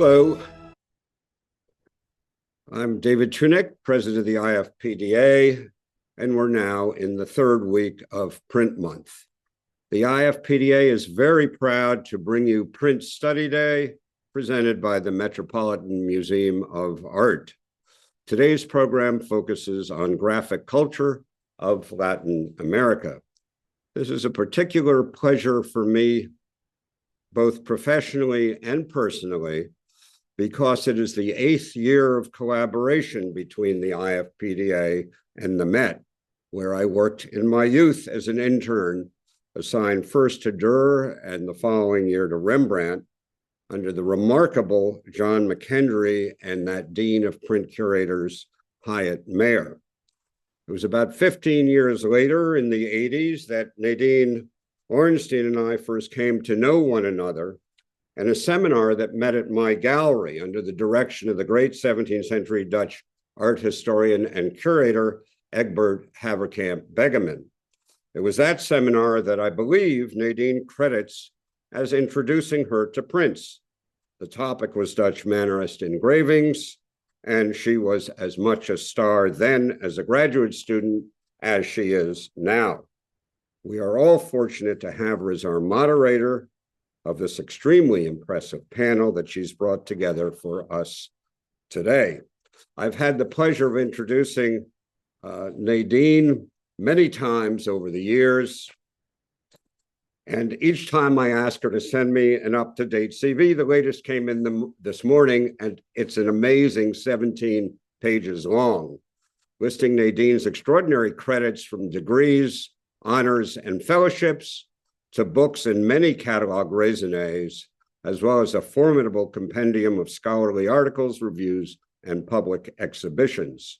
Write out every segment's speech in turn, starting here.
Hello, I'm David Trunick, president of the IFPDA, and we're now in the third week of Print Month. The IFPDA is very proud to bring you Print Study Day, presented by the Metropolitan Museum of Art. Today's program focuses on graphic culture of Latin America. This is a particular pleasure for me, both professionally and personally, because it is the 8th year of collaboration between the IFPDA and the Met, where I worked in my youth as an intern, assigned first to Drue and the following year to Rembrandt, under the remarkable John McKendry and that Dean of Print Curators, Hyatt Mayer. It was about 15 years later, in the 80s, that Nadine Orenstein and I first came to know one another, and a seminar that met at my gallery under the direction of the great 17th century Dutch art historian and curator, Egbert Haverkamp Begeman. It was that seminar that I believe Nadine credits as introducing her to prints. The topic was Dutch Mannerist engravings, and she was as much a star then as a graduate student as she is now. We are all fortunate to have her as our moderator of this extremely impressive panel that she's brought together for us today. I've had the pleasure of introducing Nadine many times over the years, and each time I ask her to send me an up-to-date CV. The latest came in this morning, and it's an amazing 17 pages long, listing Nadine's extraordinary credits from degrees, honors, and fellowships, to books and many catalog raisonnés, as well as a formidable compendium of scholarly articles, reviews, and public exhibitions.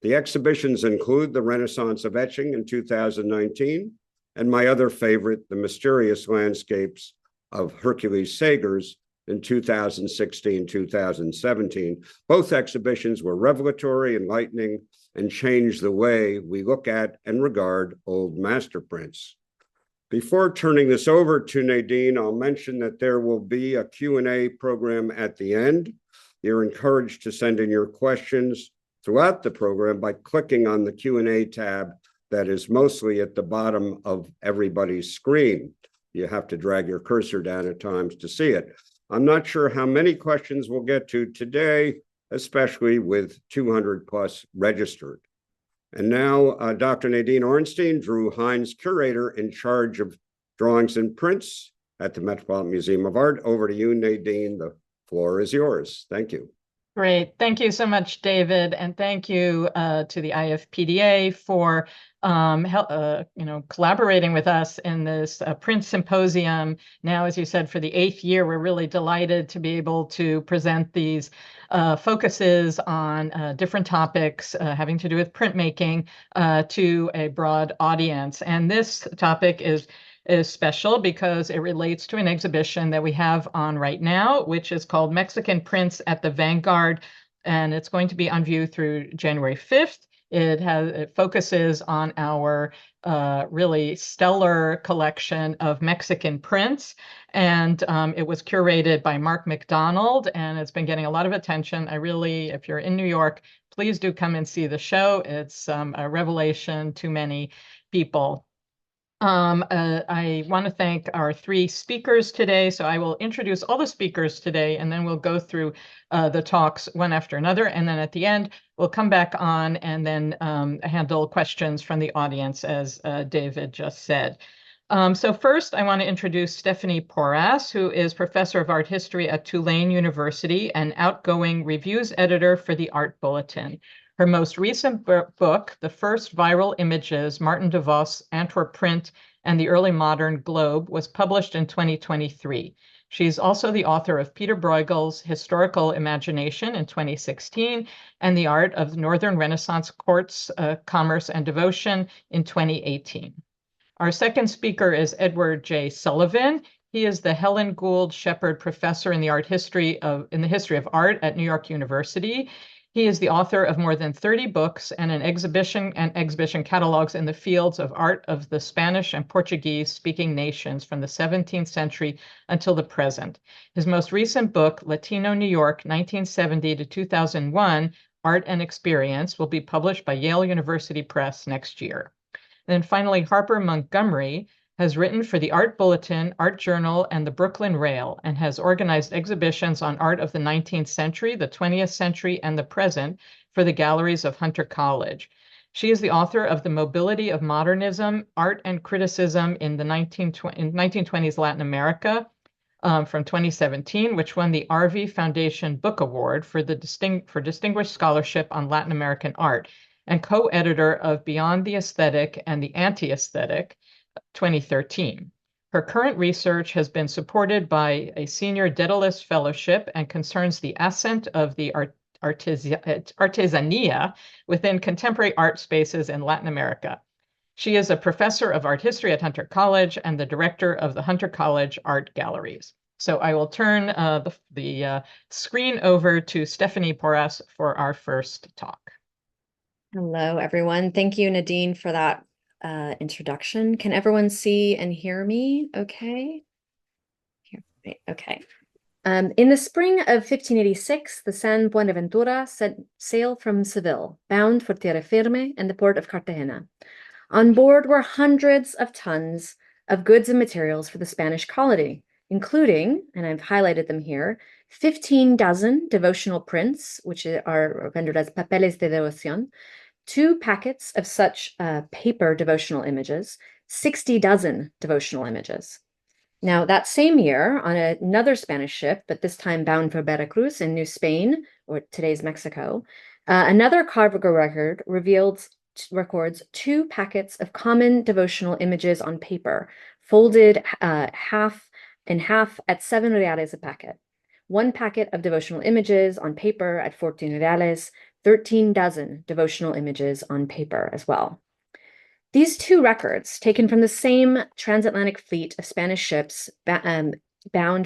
The exhibitions include The Renaissance of Etching in 2019, and my other favorite, The Mysterious Landscapes of Hercules Sagers in 2016-2017. Both exhibitions were revelatory, enlightening, and changed the way we look at and regard old master prints. Before turning this over to Nadine, I'll mention that there will be a Q&A program at the end. You're encouraged to send in your questions throughout the program by clicking on the Q&A tab that is mostly at the bottom of everybody's screen. You have to drag your cursor down at times to see it. I'm not sure how many questions we'll get to today, especially with 200 plus registered. And now, Dr. Nadine Orenstein, Drue Heinz Curator in charge of drawings and prints at the Metropolitan Museum of Art. Over to you, Nadine. The floor is yours. Thank you. Great. Thank you so much, David. And thank you to the IFPDA for collaborating with us in this print symposium. Now, as you said, for the 8th year, we're really delighted to be able to present these focuses on different topics having to do with printmaking to a broad audience. And this topic is special because it relates to an exhibition that we have on right now, which is called Mexican Prints at the Vanguard, and it's going to be on view through January 5th. It focuses on our really stellar collection of Mexican prints, and it was curated by Mark McDonald, and it's been getting a lot of attention. If you're in New York, please do come and see the show. It's a revelation to many people. I want to thank our 3 speakers today. So I will introduce all the speakers today, and then we'll go through the talks one after another. And then at the end, we'll come back on and then handle questions from the audience, as David just said. So first, I want to introduce Stephanie Porras, who is professor of art history at Tulane University and outgoing reviews editor for the Art Bulletin. Her most recent book, The First Viral Images, Martin de Vos, Antwerp Print, and the Early Modern Globe, was published in 2023. She's also the author of Peter Bruegel's Historical Imagination in 2016 and The Art of Northern Renaissance Courts, Commerce, and Devotion in 2018. Our second speaker is Edward J. Sullivan. He is the Helen Gould Shepard Professor in the history of Art at New York University. He is the author of more than 30 books and exhibition catalogs in the fields of art of the Spanish and Portuguese-speaking nations from the 17th century until the present. His most recent book, Latino New York, 1970 to 2001, Art and Experience, will be published by Yale University Press next year. And then finally, Harper Montgomery has written for the Art Bulletin, Art Journal, and the Brooklyn Rail, and has organized exhibitions on art of the 19th century, the 20th century, and the present for the galleries of Hunter College. She is the author of The Mobility of Modernism, Art and Criticism in the 1920s Latin America, from 2017, which won the Arvey Foundation Book Award for Distinguished Scholarship on Latin American Art, and co-editor of Beyond the Aesthetic and the Anti-Aesthetic, 2013. Her current research has been supported by a senior Daedalus Fellowship and concerns the ascent of the artesania within contemporary art spaces in Latin America. She is a professor of art history at Hunter College and the director of the Hunter College Art Galleries. So I will turn the screen over to Stephanie Porras for our first talk. Hello, everyone. Thank you, Nadine, for that introduction. Can everyone see and hear me okay? Okay. In the spring of 1586, the San Buenaventura set sail from Seville, bound for Tierra Firme and the port of Cartagena. On board were hundreds of tons of goods and materials for the Spanish colony, including, and I've highlighted them here, 15 dozen devotional prints, which are rendered as papeles de devoción, 2 packets of such paper devotional images, 60 dozen devotional images. Now, that same year, on another Spanish ship, but this time bound for Veracruz in New Spain, or today's Mexico, another cargo record records 2 packets of common devotional images on paper, folded half at 7 reales a packet. 1 packet of devotional images on paper at 14 reales, 13 dozen devotional images on paper as well. These 2 records, taken from the same transatlantic fleet of Spanish ships bound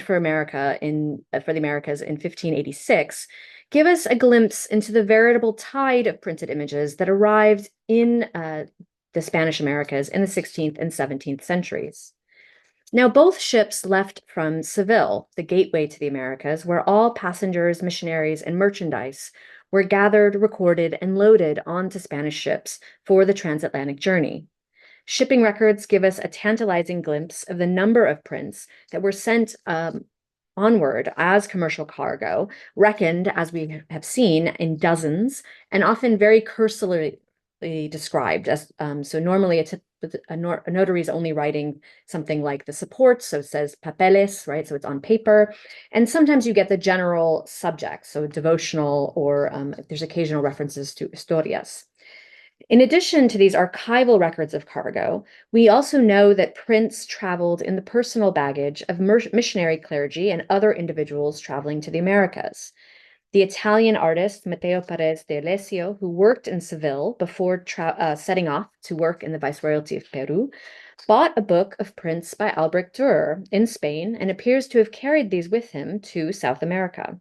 for the Americas in 1586, give us a glimpse into the veritable tide of printed images that arrived in the Spanish Americas in the 16th and 17th centuries. Now, both ships left from Seville, the gateway to the Americas, where all passengers, missionaries, and merchandise were gathered, recorded, and loaded onto Spanish ships for the transatlantic journey. Shipping records give us a tantalizing glimpse of the number of prints that were sent onward as commercial cargo, reckoned, as we have seen, in dozens, and often very cursorily described. As so normally a notary is only writing something like the support, so it says papeles, right? So it's on paper. And sometimes you get the general subject, so devotional, or there's occasional references to historias. In addition to these archival records of cargo, we also know that prints traveled in the personal baggage of missionary clergy and other individuals traveling to the Americas. The Italian artist Matteo Perez de Alessio, who worked in Seville before setting off to work in the Viceroyalty of Peru, bought a book of prints by Albrecht Dürer in Spain and appears to have carried these with him to South America.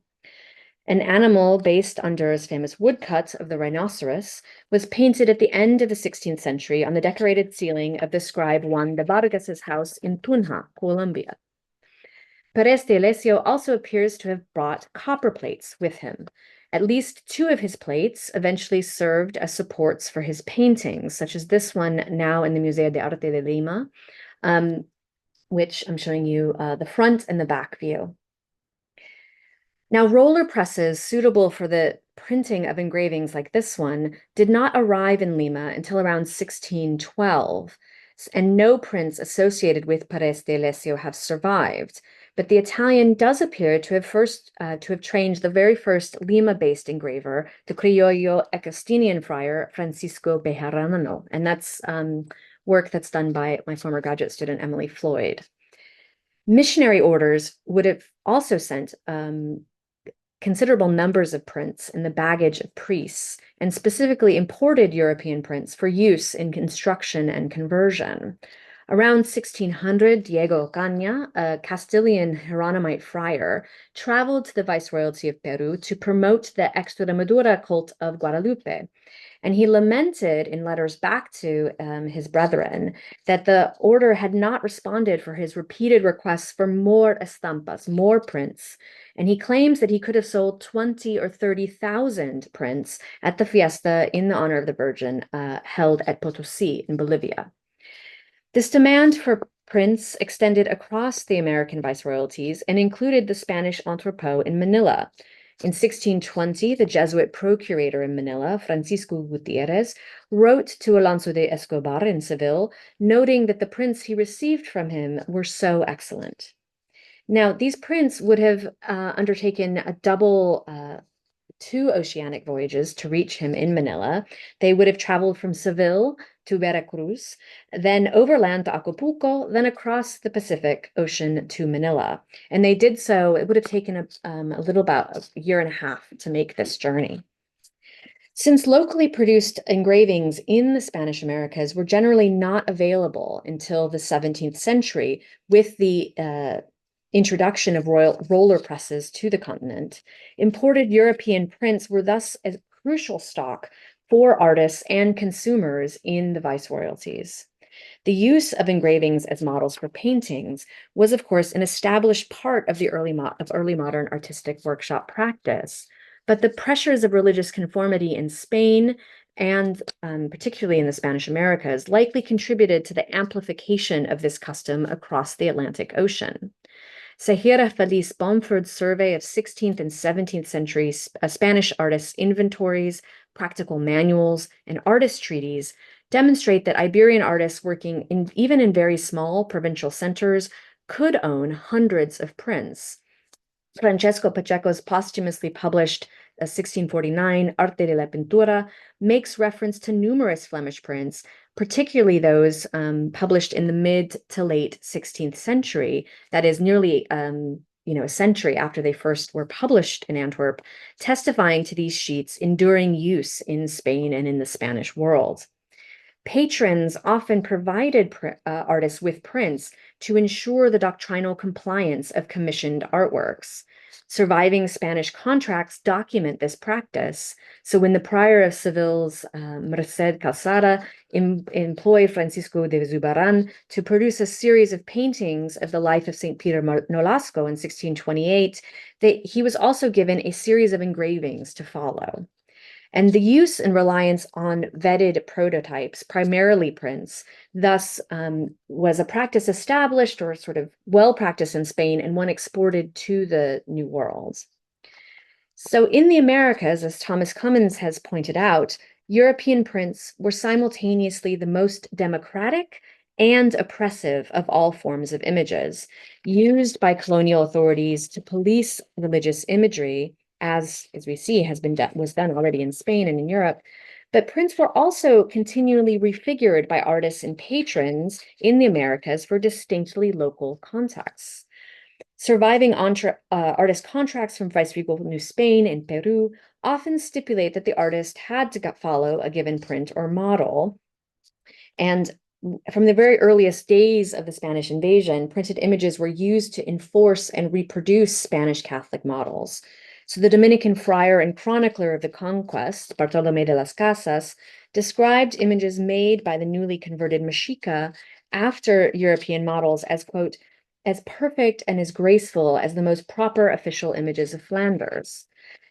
An animal based on Dürer's famous woodcut of the rhinoceros was painted at the end of the 16th century on the decorated ceiling of the scribe Juan de Vargas's house in Tunja, Colombia. Perez de Alessio also appears to have brought copper plates with him. At least 2 of his plates eventually served as supports for his paintings, such as this one now in the Museo de Arte de Lima, which I'm showing you the front and the back view. Now, roller presses suitable for the printing of engravings like this one did not arrive in Lima until around 1612, and no prints associated with Perez de Alessio have survived. But the Italian does appear to have trained the very first Lima-based engraver, the Criollo Agustinian friar Francisco Bejarano, and that's work that's done by my former graduate student Emily Floyd. Missionary orders would have also sent considerable numbers of prints in the baggage of priests, and specifically imported European prints for use in construction and conversion. Around 1600, Diego Ocaña, a Castilian Hieronymite friar, traveled to the Viceroyalty of Peru to promote the Extremadura cult of Guadalupe. And he lamented in letters back to his brethren that the order had not responded for his repeated requests for more estampas, more prints. And he claims that he could have sold 20 or 30,000 prints at the fiesta in the honor of the Virgin held at Potosí in Bolivia. This demand for prints extended across the American viceroyalties and included the Spanish entrepot in Manila. In 1620, the Jesuit procurator in Manila, Francisco Gutierrez, wrote to Alonso de Escobar in Seville, noting that the prints he received from him were so excellent. Now, these prints would have undertaken a double 2 oceanic voyages to reach him in Manila. They would have traveled from Seville to Veracruz, then overland to Acapulco, then across the Pacific Ocean to Manila. And they did so, it would have taken a little about a year and a half to make this journey. Since locally produced engravings in the Spanish Americas were generally not available until the 17th century, with the introduction of roller presses to the continent, imported European prints were thus a crucial stock for artists and consumers in the viceroyalties. The use of engravings as models for paintings was, of course, an established part of the early modern artistic workshop practice, but the pressures of religious conformity in Spain and particularly in the Spanish Americas likely contributed to the amplification of this custom across the Atlantic Ocean. Sahira Feliz Bomford's survey of 16th and 17th century Spanish artists' inventories, practical manuals, and artist treaties demonstrate that Iberian artists working even in very small provincial centers could own hundreds of prints. Francesco Pacheco's posthumously published 1649 Arte de la Pintura makes reference to numerous Flemish prints, particularly those published in the mid to late 16th century, that is nearly a century after they first were published in Antwerp, testifying to these sheets' enduring use in Spain and in the Spanish world. Patrons often provided artists with prints to ensure the doctrinal compliance of commissioned artworks. Surviving Spanish contracts document this practice. So when the prior of Seville's Merced Calzada employed Francisco de Zubarán to produce a series of paintings of the life of St. Peter Nolasco in 1628, he was also given a series of engravings to follow. And the use and reliance on vetted prototypes, primarily prints, thus was a practice established or sort of well practiced in Spain and one exported to the New World. So in the Americas, as Thomas Clemens has pointed out, European prints were simultaneously the most democratic and oppressive of all forms of images, used by colonial authorities to police religious imagery, as we see was done already in Spain and in Europe. But prints were also continually refigured by artists and patrons in the Americas for distinctly local contexts. Surviving artist contracts from Viceregal New Spain and Peru often stipulate that the artist had to follow a given print or model. And from the very earliest days of the Spanish invasion, printed images were used to enforce and reproduce Spanish Catholic models. So the Dominican friar and chronicler of the conquest, Bartolomé de las Casas, described images made by the newly converted Mexica after European models as, quote, as perfect and as graceful as the most proper official images of Flanders.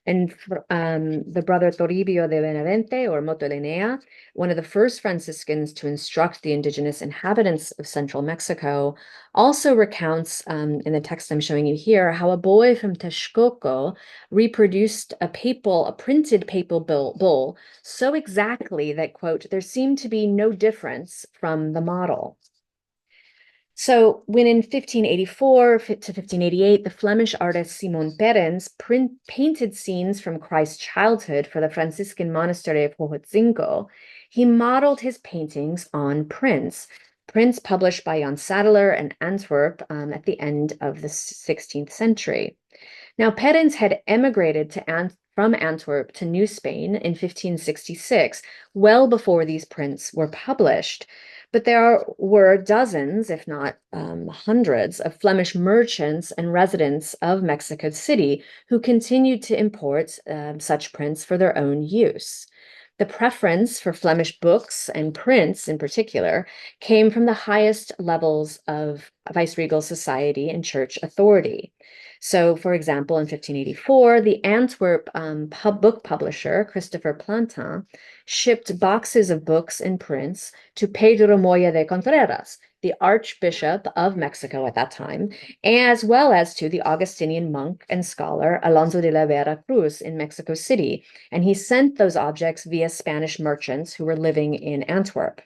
And the brother Toribio de Benavente, or Motolinea, one of the first Franciscans to instruct the indigenous inhabitants of central Mexico, also recounts in the text I'm showing you here how a boy from Texcoco reproduced a printed papal bull so exactly that, quote, there seemed to be no difference from the model. So when in 1584 to 1588, the Flemish artist Simon Perens painted scenes from Christ's childhood for the Franciscan monastery of Huejotzinco, he modeled his paintings on prints published by Jan Sadeler in Antwerp at the end of the 16th century. Now, Perens had emigrated from Antwerp to New Spain in 1566, well before these prints were published. But there were dozens, if not hundreds, of Flemish merchants and residents of Mexico City who continued to import such prints for their own use. The preference for Flemish books and prints in particular came from the highest levels of viceregal society and church authority. So, for example, in 1584, the Antwerp book publisher, Christopher Plantin, shipped boxes of books and prints to Pedro Moya de Contreras, the Archbishop of Mexico at that time, as well as to the Augustinian monk and scholar Alonso de la Vera Cruz in Mexico City. And he sent those objects via Spanish merchants who were living in Antwerp.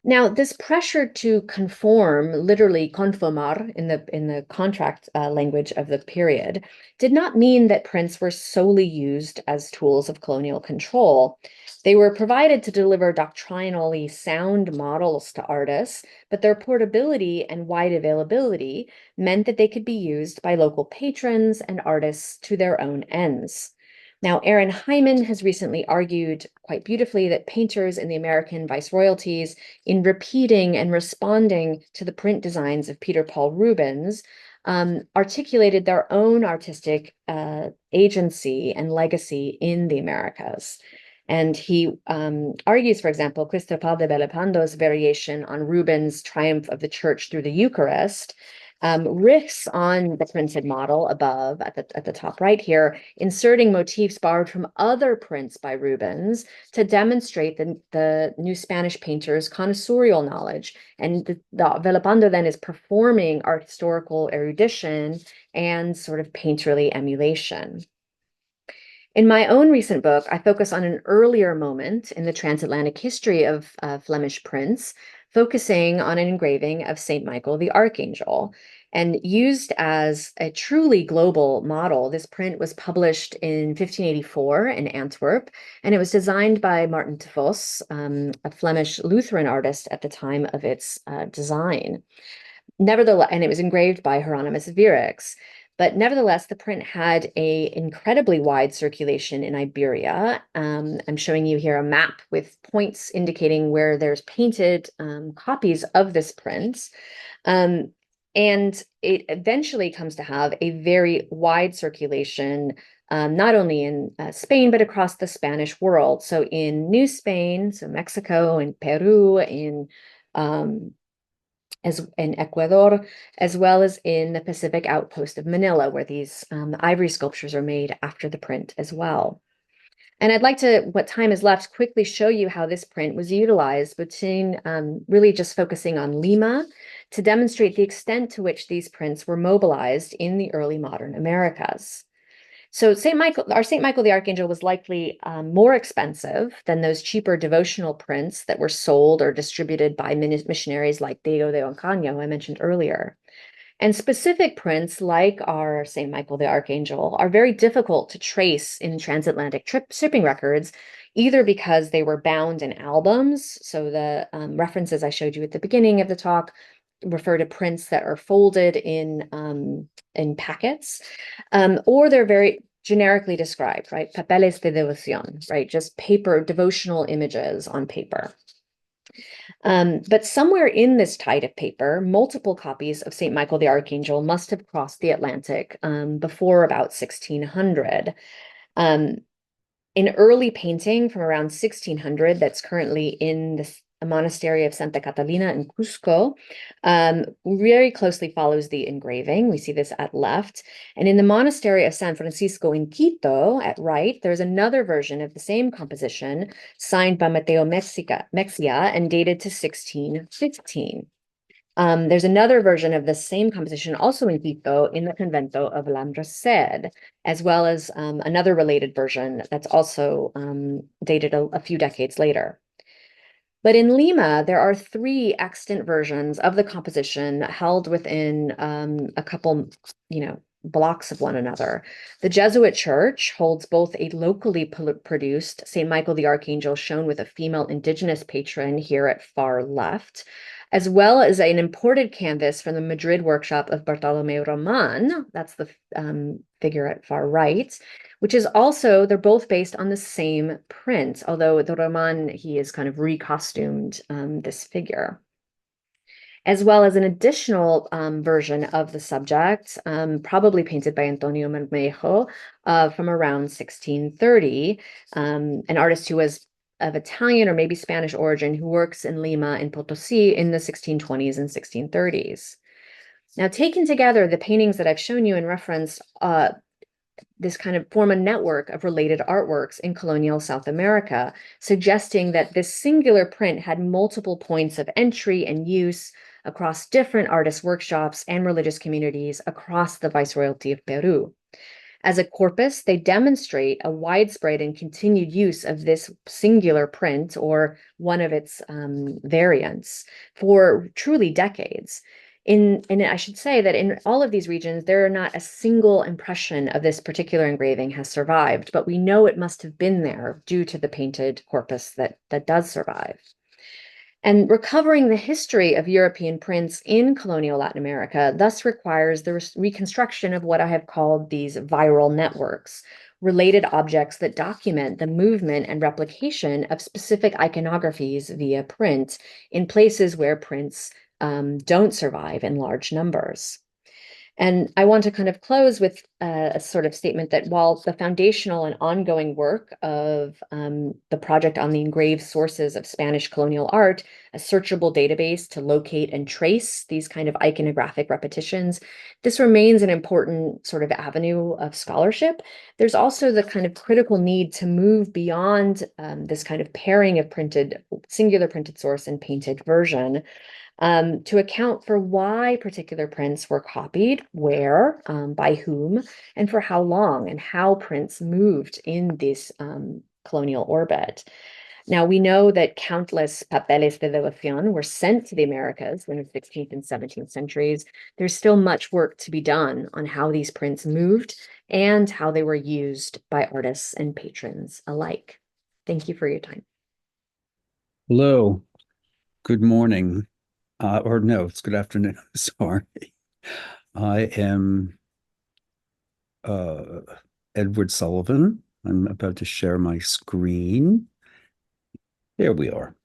Now, this pressure to conform, literally conformar in the contract language of the period, did not mean that prints were solely used as tools of colonial control. They were provided to deliver doctrinally sound models to artists, but their portability and wide availability meant that they could be used by local patrons and artists to their own ends. Now, Aaron Hyman has recently argued quite beautifully that painters in the American viceroyalties, in repeating and responding to the print designs of Peter Paul Rubens, articulated their own artistic agency and legacy in the Americas. And he argues, for example, Cristobal de Villepando's variation on Rubens' Triumph of the Church through the Eucharist riffs on the printed model above at the top right here, inserting motifs borrowed from other prints by Rubens to demonstrate the new Spanish painter's connoisseurial knowledge. And the Villapando then is performing art historical erudition and sort of painterly emulation. In my own recent book, I focus on an earlier moment in the transatlantic history of Flemish prints, focusing on an engraving of St. Michael the Archangel. And used as a truly global model, this print was published in 1584 in Antwerp, and it was designed by Martin de Vos, a Flemish Lutheran artist at the time of its design. Nevertheless, and it was engraved by Hieronymus Vierex. But nevertheless, the print had an incredibly wide circulation in Iberia. I'm showing you here a map with points indicating where there's painted copies of this print. And it eventually comes to have a very wide circulation, not only in Spain, but across the Spanish world. So in New Spain, so Mexico and Peru, in Ecuador, as well as in the Pacific outpost of Manila, where these ivory sculptures are made after the print as well. And I'd like to, what time is left, quickly show you how this print was utilized between really just focusing on Lima to demonstrate the extent to which these prints were mobilized in the early modern Americas. So our St. Michael the Archangel was likely more expensive than those cheaper devotional prints that were sold or distributed by missionaries like Diego de Ocaña, who I mentioned earlier. And specific prints like our St. Michael the Archangel are very difficult to trace in transatlantic shipping records, either because they were bound in albums. So the references I showed you at the beginning of the talk refer to prints that are folded in packets, or they're very generically described, right? Papeles de devoción, right? Just paper, devotional images on paper. But somewhere in this tide of paper, multiple copies of St. Michael the Archangel must have crossed the Atlantic before about 1600. In early painting from around 1600 that's currently in the monastery of Santa Catalina in Cusco, very closely follows the engraving. We see this at left. And in the monastery of San Francisco in Quito at right, there's another version of the same composition signed by Mateo Mexia and dated to 1615. There's another version of the same composition also in Quito in the Convento of La Merced, as well as another related version that's also dated a few decades later. But in Lima, there are 3 extant versions of the composition held within a couple, blocks of one another. The Jesuit church holds both a locally produced St. Michael the Archangel shown with a female indigenous patron here at far left, as well as an imported canvas from the Madrid workshop of Bartolomeo Roman, that's the figure at far right, which is also, they're both based on the same print, although the Roman, he is kind of recostumed this figure, as well as an additional version of the subject, probably painted by Antonio Marmejo from around 1630, an artist who was of Italian or maybe Spanish origin who works in Lima and Potosí in the 1620s and 1630s. Now, taken together, the paintings that I've shown you in reference this kind of form a network of related artworks in colonial South America, suggesting that this singular print had multiple points of entry and use across different artist workshops and religious communities across the Viceroyalty of Peru. As a corpus, they demonstrate a widespread and continued use of this singular print or one of its variants for truly decades. And I should say that in all of these regions, there are not a single impression of this particular engraving has survived, but we know it must have been there due to the painted corpus that does survive. And recovering the history of European prints in colonial Latin America thus requires the reconstruction of what I have called these viral networks, related objects that document the movement and replication of specific iconographies via print in places where prints don't survive in large numbers. And I want to kind of close with a sort of statement that while the foundational and ongoing work of the project on the engraved sources of Spanish colonial art, a searchable database to locate and trace these kind of iconographic repetitions, this remains an important sort of avenue of scholarship. There's also the kind of critical need to move beyond this kind of pairing of singular printed source and painted version, to account for why particular prints were copied, where, by whom, and for how long, and how prints moved in this colonial orbit. Now, we know that countless papeles de devoción were sent to the Americas in the 16th and 17th centuries. There's still much work to be done on how these prints moved and how they were used by artists and patrons alike. Thank you for your time. Hello, good morning. Or no, it's good afternoon. Sorry. I am Edward Sullivan. I'm about to share my screen. There we are.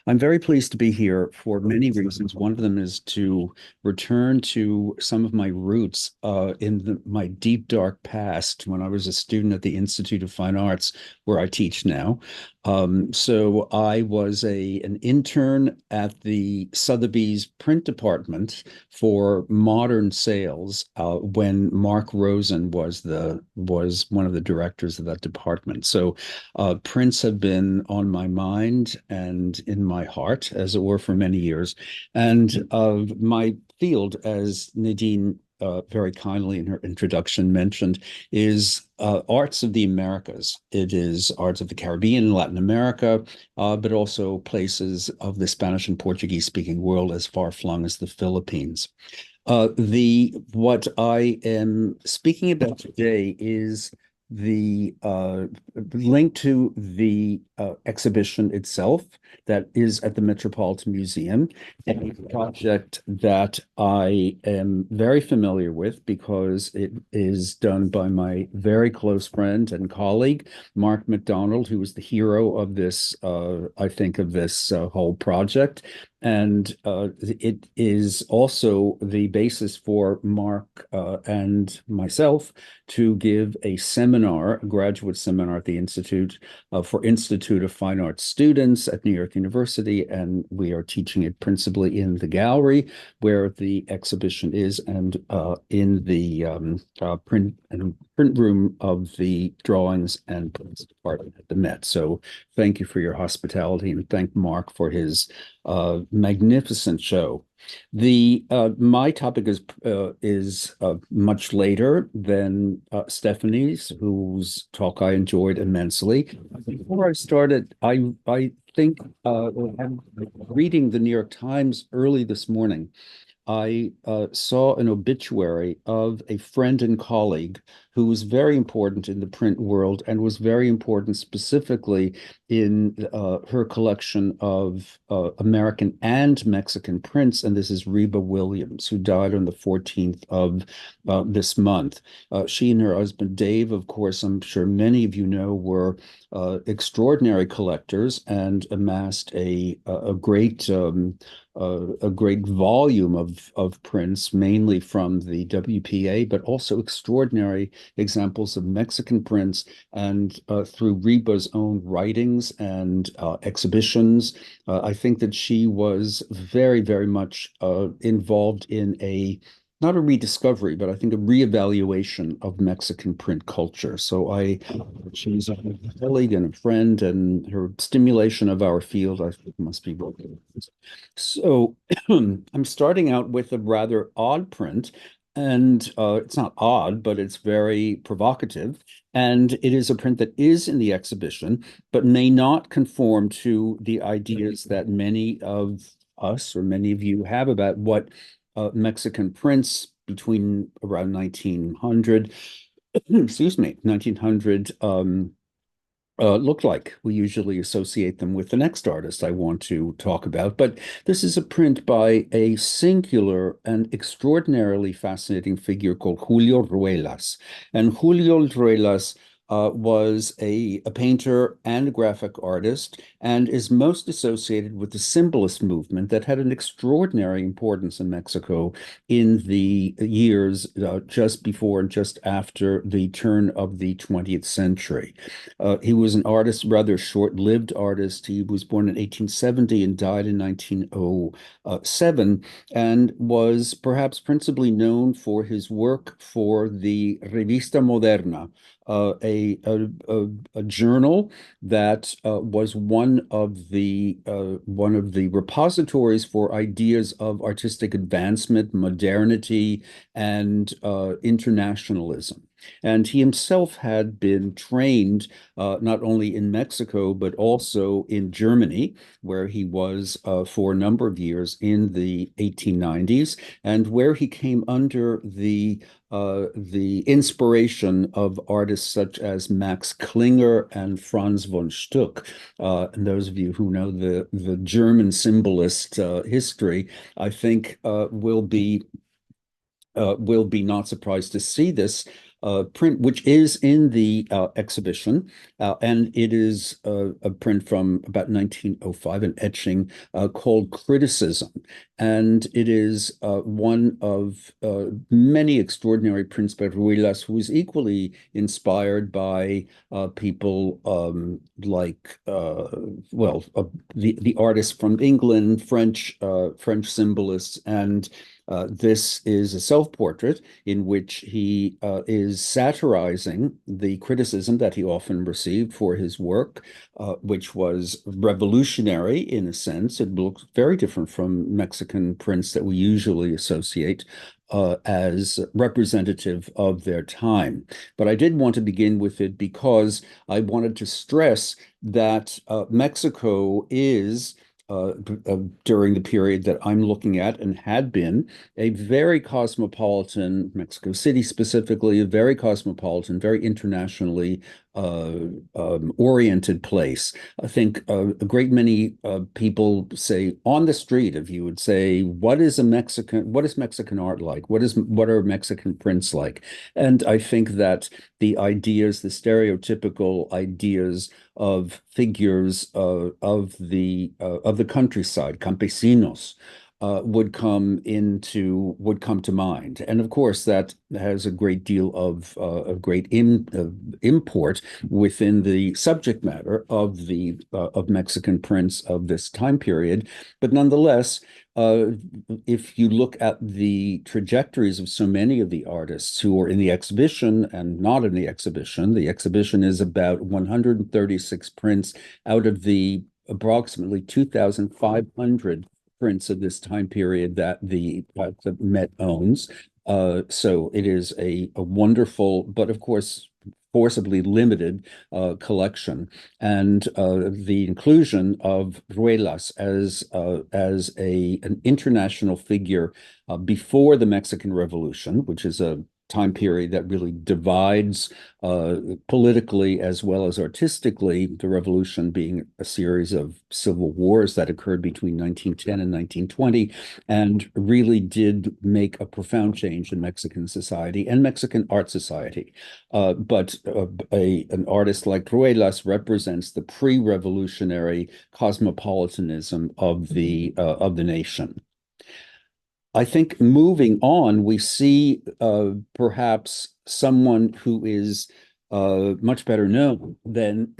I'm very pleased to be here for many reasons. One of them is to return to some of my roots in my deep, dark past when I was a student at the Institute of Fine Arts, where I teach now. So I was an intern at the Sotheby's print department for modern sales when Mark Rosen was one of the directors of that department. So prints have been on my mind and in my heart, as it were, for many years. And my field, as Nadine very kindly in her introduction mentioned, is arts of the Americas. It is arts of the Caribbean and Latin America, but also places of the Spanish and Portuguese speaking world as far flung as the Philippines. What I am speaking about today is the link to the exhibition itself that is at the Metropolitan Museum, a project that I am very familiar with because it is done by my very close friend and colleague, Mark MacDonald, who was the hero of this, I think, of this whole project. And it is also the basis for Mark and myself to give a seminar, a graduate seminar at the Institute for Institute of Fine Arts students at New York University. And we are teaching it principally in the gallery where the exhibition is and in the print room of the drawings and prints department at the Met. So thank you for your hospitality and thank Mark for his magnificent show. My topic is much later than Stephanie's, whose talk I enjoyed immensely. Before I started, I think reading the New York Times early this morning, I saw an obituary of a friend and colleague who was very important in the print world and was very important specifically in her collection of American and Mexican prints. And this is Reba Williams, who died on the 14th of this month. She and her husband, Dave, of course, I'm sure many of you know, were extraordinary collectors and amassed a great a great volume of prints, mainly from the WPA, but also extraordinary examples of Mexican prints, and through Reba's own writings and exhibitions. I think that she was very, very much involved in not a rediscovery, but I think a reevaluation of Mexican print culture. So she's a colleague and a friend, and her stimulation of our field, I think, must be welcome. So I'm starting out with a rather odd print, and it's not odd, but it's very provocative. And it is a print that is in the exhibition, but may not conform to the ideas that many of us or many of you have about what Mexican prints between around 1900, excuse me, 1900 look like. We usually associate them with the next artist I want to talk about, but this is a print by a singular and extraordinarily fascinating figure called Julio Ruelas. And Julio Ruelas was a painter and a graphic artist, and is most associated with the symbolist movement that had an extraordinary importance in Mexico in the years just before and just after the turn of the 20th century. He was an artist, rather short-lived artist. He was born in 1870 and died in 1907, and was perhaps principally known for his work for the Revista Moderna, a journal that was one of the repositories for ideas of artistic advancement, modernity, and internationalism. And he himself had been trained not only in Mexico, but also in Germany, where he was for a number of years in the 1890s, and where he came under the inspiration of artists such as Max Klinger and Franz von Stuck. And those of you who know the German symbolist history, I think will be not surprised to see this print, which is in the exhibition, and it is a print from about 1905, an etching called Criticism. And it is one of many extraordinary prints by Ruelas, who is equally inspired by people like, the artists from England, French symbolists, and this is a self-portrait in which he is satirizing the criticism that he often received for his work, which was revolutionary in a sense. It looks very different from Mexican prints that we usually associate as representative of their time. But I did want to begin with it because I wanted to stress that Mexico is during the period that I'm looking at, and had been, a very cosmopolitan, Mexico City specifically, a very cosmopolitan, very internationally oriented place. I think a great many people say on the street, if you would say, what is Mexican art like? What are Mexican prints like? And I think that the ideas, the stereotypical ideas of figures of the countryside, campesinos, would come to mind. And of course, that has a great deal of import within the subject matter of Mexican prints of this time period. But nonetheless, if you look at the trajectories of so many of the artists who are in the exhibition and not in the exhibition is about 136 prints out of the approximately 2,500 prints of this time period that the Met owns. So it is a wonderful, but of course, forcibly limited collection, and the inclusion of Ruelas as an international figure before the Mexican Revolution, which is a time period that really divides politically as well as artistically, the revolution being a series of civil wars that occurred between 1910 and 1920, and really did make a profound change in Mexican society and Mexican art society. But an artist like Ruelas represents the pre-revolutionary cosmopolitanism of the nation. I think moving on, we see perhaps someone who is much better known than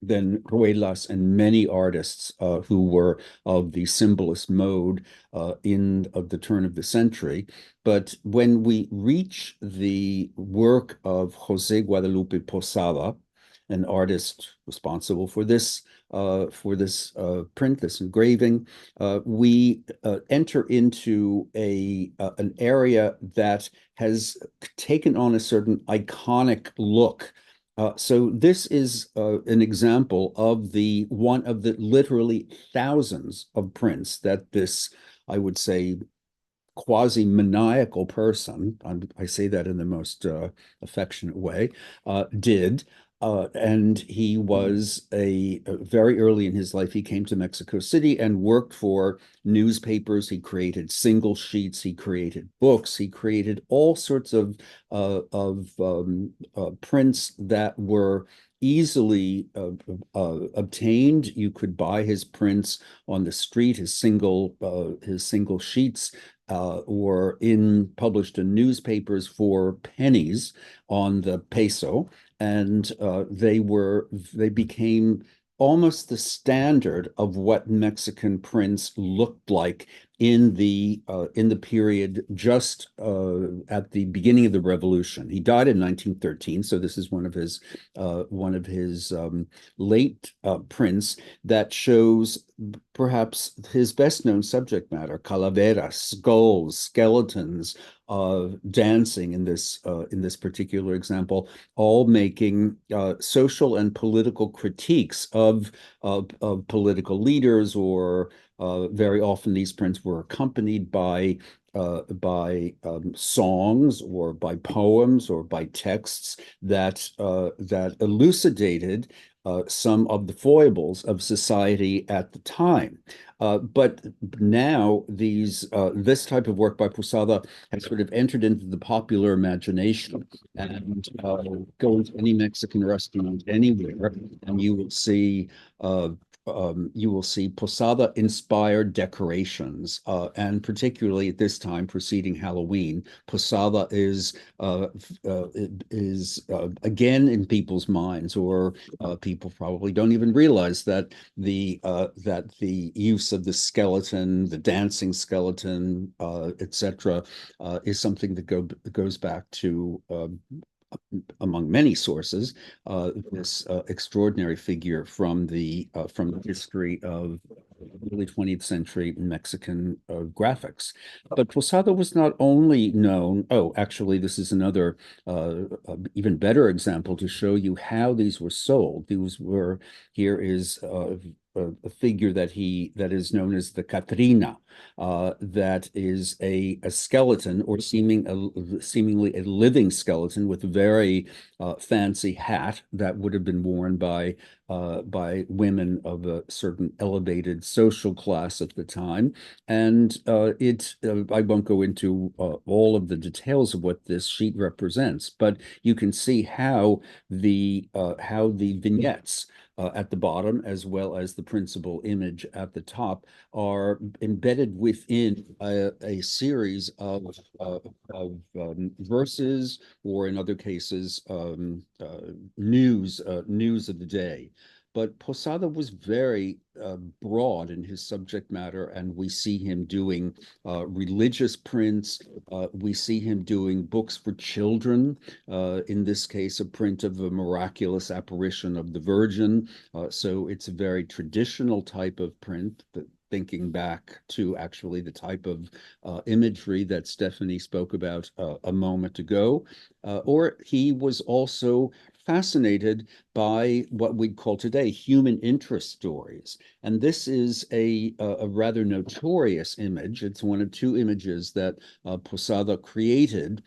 than Ruelas and many artists who were of the symbolist mode in the turn of the century. But when we reach the work of Jose Guadalupe Posada, an artist responsible for this print, this engraving, we enter into an area that has taken on a certain iconic look. So this is an example of one of the literally thousands of prints that this, I would say, quasi-maniacal person, I say that in the most affectionate way, did. And he was very early in his life, he came to Mexico City and worked for newspapers. He created single sheets, he created books, he created all sorts of prints that were easily obtained. You could buy his prints on the street, his single sheets, or published in newspapers for pennies on the peso, and they became almost the standard of what Mexican prints looked like in the period just at the beginning of the revolution. He died in 1913, so this is one of his late prints that shows perhaps his best known subject matter: calaveras, skulls, skeletons, dancing in this particular example, all making social and political critiques of political leaders, or very often these prints were accompanied by songs or by poems or by texts that elucidated some of the foibles of society at the time. But now this type of work by Posada has sort of entered into the popular imagination, and go into any Mexican restaurant anywhere, and you will see Posada-inspired decorations, and particularly at this time preceding Halloween, Posada is again in people's minds, or people probably don't even realize that the use of the skeleton, the dancing skeleton, etc., is something that goes back to, among many sources, this extraordinary figure from the history of early 20th century Mexican graphics. But Posada was not only known. Oh, actually, this is another even better example to show you how these were sold. Here is a figure that is known as the Catrina, that is a skeleton, or seemingly a living skeleton, with a very fancy hat that would have been worn by women of a certain elevated social class at the time. And I won't go into all of the details of what this sheet represents, but you can see how the vignettes at the bottom, as well as the principal image at the top, are embedded within a series of verses, or in other cases, news of the day. But Posada was very broad in his subject matter, and we see him doing religious prints. We see him doing books for children, in this case, a print of a miraculous apparition of the Virgin. So it's a very traditional type of print, thinking back to actually the type of imagery that Stephanie spoke about a moment ago, or he was also fascinated by what we'd call today human interest stories. And this is a rather notorious image. It's one of two images that Posada created.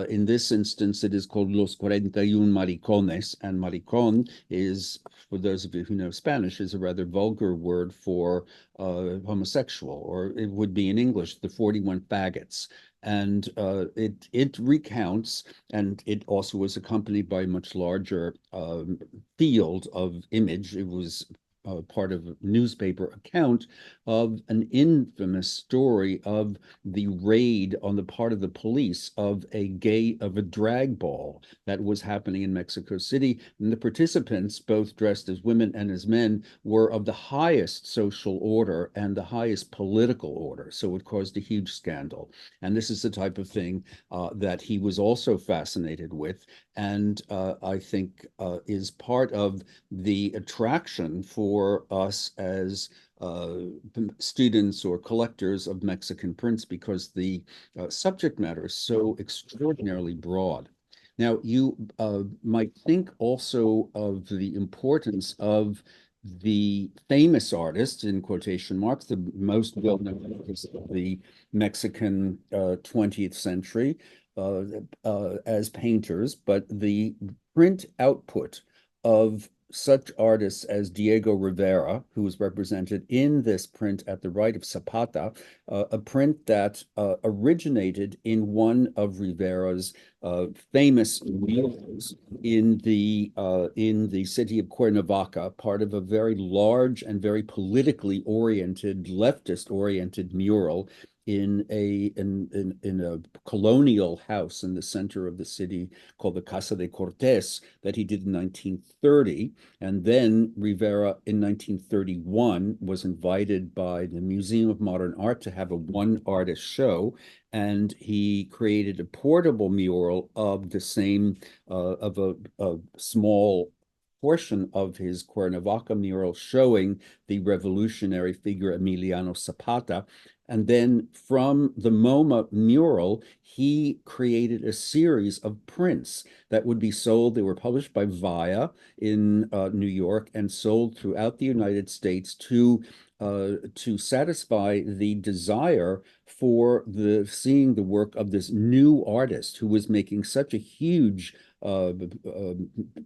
In this instance, it is called Los 41 Maricones, and maricón is, for those of you who know Spanish, is a rather vulgar word for homosexual, or it would be in English, the 41 faggots. And it recounts, and it also was accompanied by a much larger field of image. It was part of a newspaper account of an infamous story of the raid on the part of the police of a drag ball that was happening in Mexico City. And the participants, both dressed as women and as men, were of the highest social order and the highest political order. So it caused a huge scandal. And this is the type of thing that he was also fascinated with, and I think is part of the attraction for us as students or collectors of Mexican prints, because the subject matter is so extraordinarily broad. Now, you might think also of the importance of the famous artists, in quotation marks, the most well-known artists of the Mexican 20th century as painters, but the print output of such artists as Diego Rivera, who is represented in this print at the right of Zapata, a print that originated in one of Rivera's famous murals in the city of Cuernavaca, part of a very large and very politically oriented, leftist-oriented mural in a colonial house in the center of the city called the Casa de Cortés that he did in 1930. And then Rivera in 1931 was invited by the Museum of Modern Art to have a one artist show. And he created a portable mural of the same, of a small portion of his Cuernavaca mural showing the revolutionary figure Emiliano Zapata. And then from the MoMA mural, he created a series of prints that would be sold. They were published by Via in New York and sold throughout the United States to satisfy the desire for seeing the work of this new artist who was making such a huge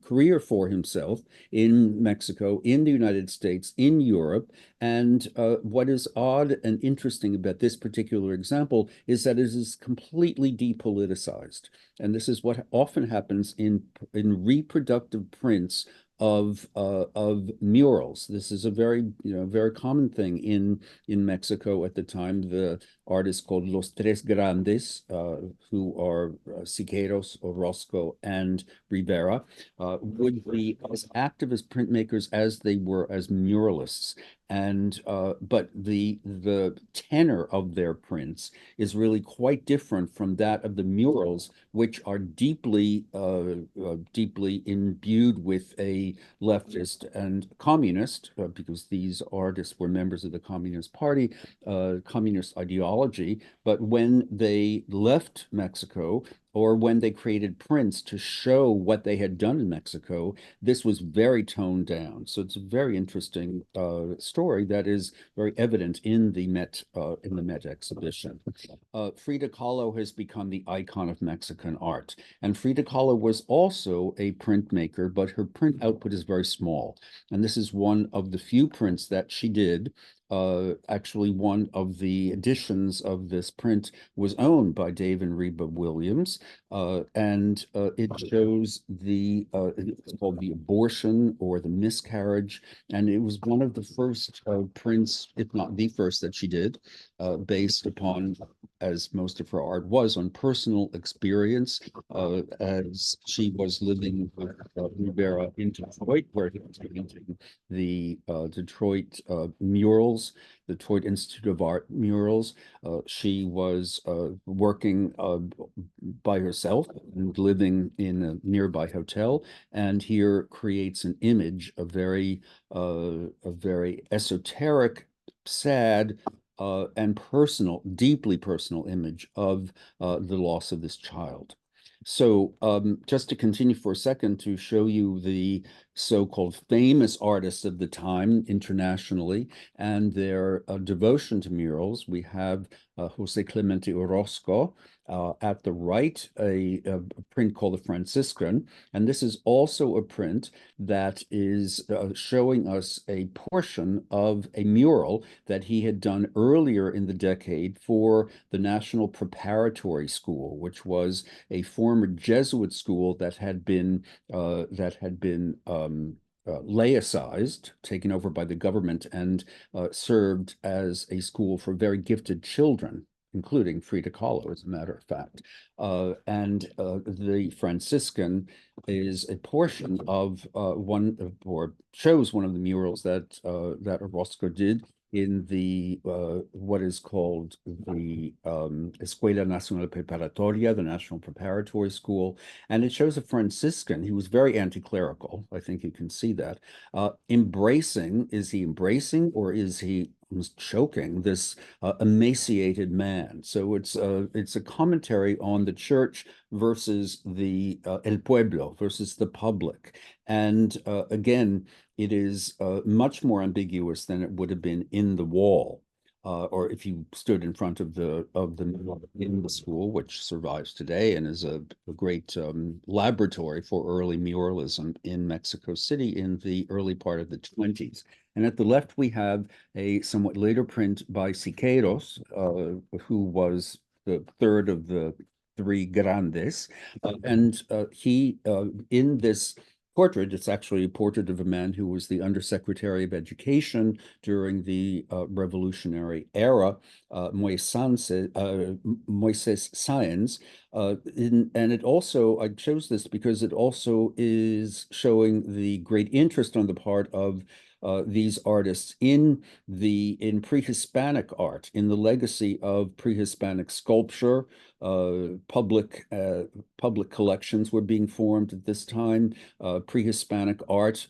career for himself in Mexico, in the United States, in Europe. And what is odd and interesting about this particular example is that it is completely depoliticized. And this is what often happens in reproductive prints of murals. This is a very very common thing in Mexico at the time. The artists called Los Tres Grandes, who are Siqueiros, Orozco, and Rivera, would be as active as printmakers as they were as muralists. And but the tenor of their prints is really quite different from that of the murals, which are deeply deeply imbued with a leftist and communist, because these artists were members of the Communist Party, communist ideology. But when they left Mexico, or when they created prints to show what they had done in Mexico, this was very toned down. So it's a very interesting story that is very evident in the Met exhibition. Frida Kahlo has become the icon of Mexican art, and Frida Kahlo was also a printmaker, but her print output is very small. And this is one of the few prints that she did. Actually, one of the editions of this print was owned by Dave and Reba Williams, and it shows it's called The Abortion or The Miscarriage, and it was one of the first prints, if not the first, that she did, based upon, as most of her art was, on personal experience, as she was living with Rivera in Detroit, where he was painting the Detroit murals, the Detroit Institute of Art murals. She was working by herself and living in a nearby hotel, and here creates an image, a very esoteric sad and personal, deeply personal image of the loss of this child. So just to continue for a second to show you the so-called famous artists of the time internationally and their devotion to murals, we have Jose Clemente Orozco at the right, a print called the Franciscan. And this is also a print that is showing us a portion of a mural that he had done earlier in the decade for the National Preparatory School, which was a former Jesuit school that had been laicized, taken over by the government, and served as a school for very gifted children, including Frida Kahlo, as a matter of fact. The Franciscan is a portion of or shows one of the murals that Orozco did in the what is called the Escuela Nacional Preparatoria, the National Preparatory School, and it shows a Franciscan. He was very anti-clerical. I think you can see that. Embracing, is he embracing or is he choking this emaciated man? So it's a commentary on the church versus the el pueblo, versus the public. And again, it is much more ambiguous than it would have been in the wall, or if you stood in front of the in the school, which survives today and is a great laboratory for early muralism in Mexico City in the early part of the 20s. And at the left, we have a somewhat later print by Siqueiros, who was the third of the three grandes, and he in this portrait. It's actually a portrait of a man who was the Undersecretary of Education during the revolutionary era, Moises Sáenz. And it also, I chose this because it also is showing the great interest on the part of these artists in pre-Hispanic art, in the legacy of pre-Hispanic sculpture. Public collections were being formed at this time. Pre-Hispanic art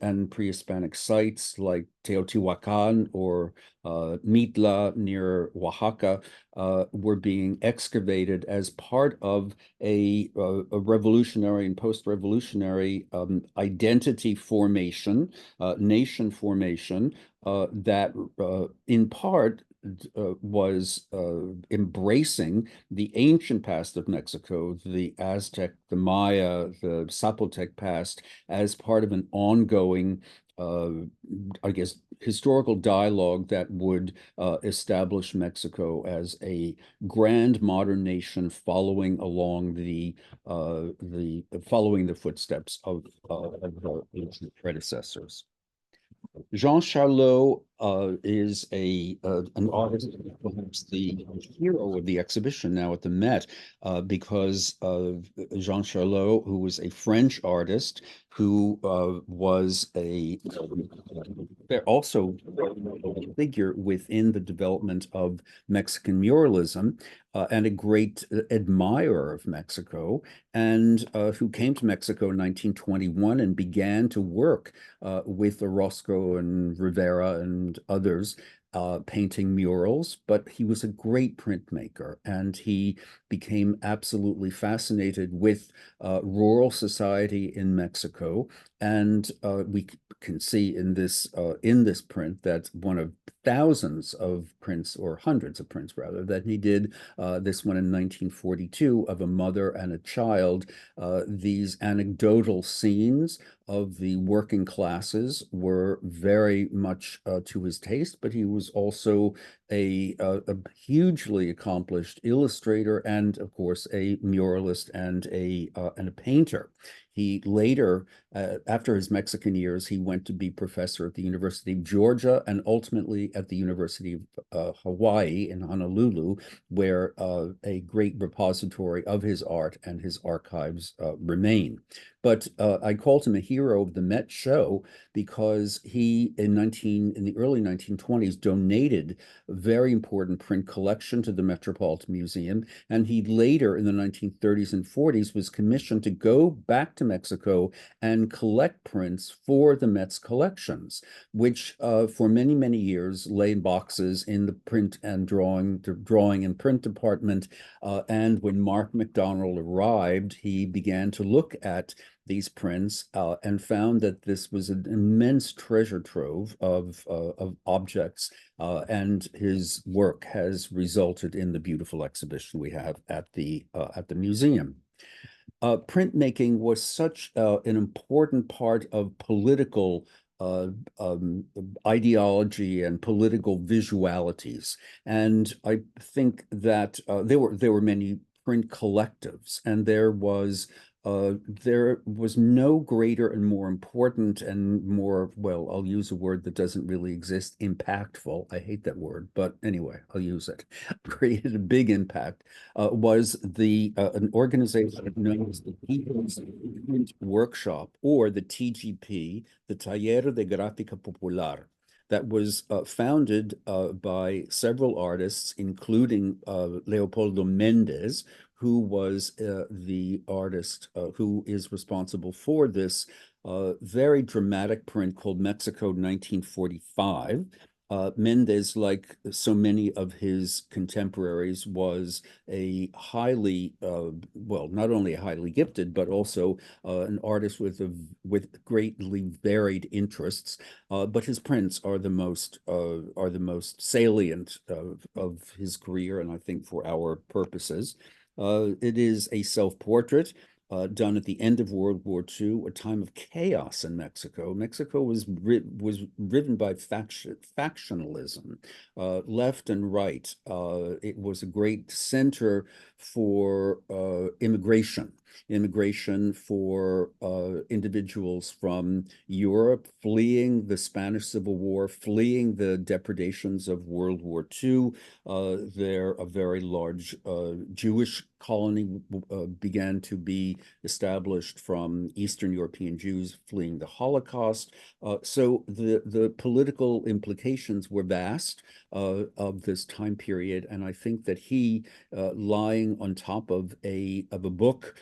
and pre-Hispanic sites like Teotihuacan or Mitla near Oaxaca were being excavated as part of a revolutionary and post-revolutionary identity formation, nation formation that in part was embracing the ancient past of Mexico, the Aztec, the Maya, the Zapotec past, as part of an ongoing, I guess, historical dialogue that would establish Mexico as a grand modern nation following along following the footsteps of the ancient predecessors. Jean Charlot is an artist, perhaps the hero of the exhibition now at the Met, because of Jean Charlot, who was a French artist who was also a figure within the development of Mexican muralism, and a great admirer of Mexico, and who came to Mexico in 1921 and began to work with Orozco and Rivera and others, painting murals. But he was a great printmaker, and he became absolutely fascinated with rural society in Mexico. And we can see in this print that one of thousands of prints, or hundreds of prints rather, that he did, this one in 1942 of a mother and a child. These anecdotal scenes of the working classes were very much to his taste, but he was also a hugely accomplished illustrator and, of course, a muralist and a painter. He later, after his Mexican years, he went to be professor at the University of Georgia and ultimately at the University of Hawaii in Honolulu, where a great repository of his art and his archives remain. But I called him a hero of the Met show because he, in the early 1920s, donated a very important print collection to the Metropolitan Museum. And he later, in the 1930s and 40s, was commissioned to go back to Mexico and collect prints for the Met's collections, which for many, many years lay in boxes in the print and drawing and print department. And when Mark McDonald arrived, he began to look at these prints and found that this was an immense treasure trove of objects, and his work has resulted in the beautiful exhibition we have at the museum. Printmaking was such an important part of political ideology and political visualities, and I think that there were many print collectives, and there was no greater and more important and more, well, I'll use a word that doesn't really exist, impactful. I hate that word, but anyway, I'll use it. Created a big impact, was an organization known as the People's Print Workshop, or the TGP, the Taller de Gráfica Popular, that was founded by several artists, including Leopoldo Mendez, who was the artist who is responsible for this very dramatic print called Mexico 1945. Mendez, like so many of his contemporaries, was a highly, well, not only highly gifted, but also an artist with greatly varied interests. But his prints are the most salient of his career, and I think for our purposes. It is a self-portrait done at the end of World War II, a time of chaos in Mexico. Mexico was riven by factionalism, left and right. It was a great center for immigration for individuals from Europe fleeing the Spanish Civil War, fleeing the depredations of World War II. There, a very large Jewish colony began to be established from Eastern European Jews fleeing the Holocaust. So the political implications were vast of this time period, and I think that he, lying on top of a book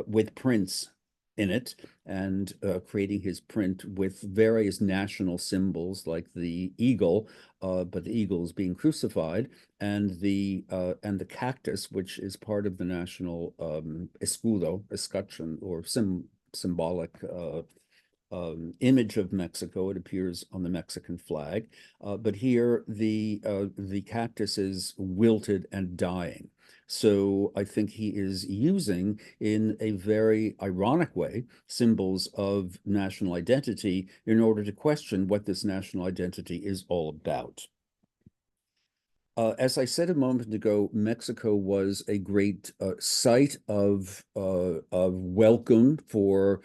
with prints in it, and creating his print with various national symbols like the eagle, but the eagle is being crucified, and the cactus, which is part of the national escutcheon, or symbolic image of Mexico. It appears on the Mexican flag, but here the cactus is wilted and dying. So I think he is using, in a very ironic way, symbols of national identity in order to question what this national identity is all about. As I said a moment ago, Mexico was a great site of welcome for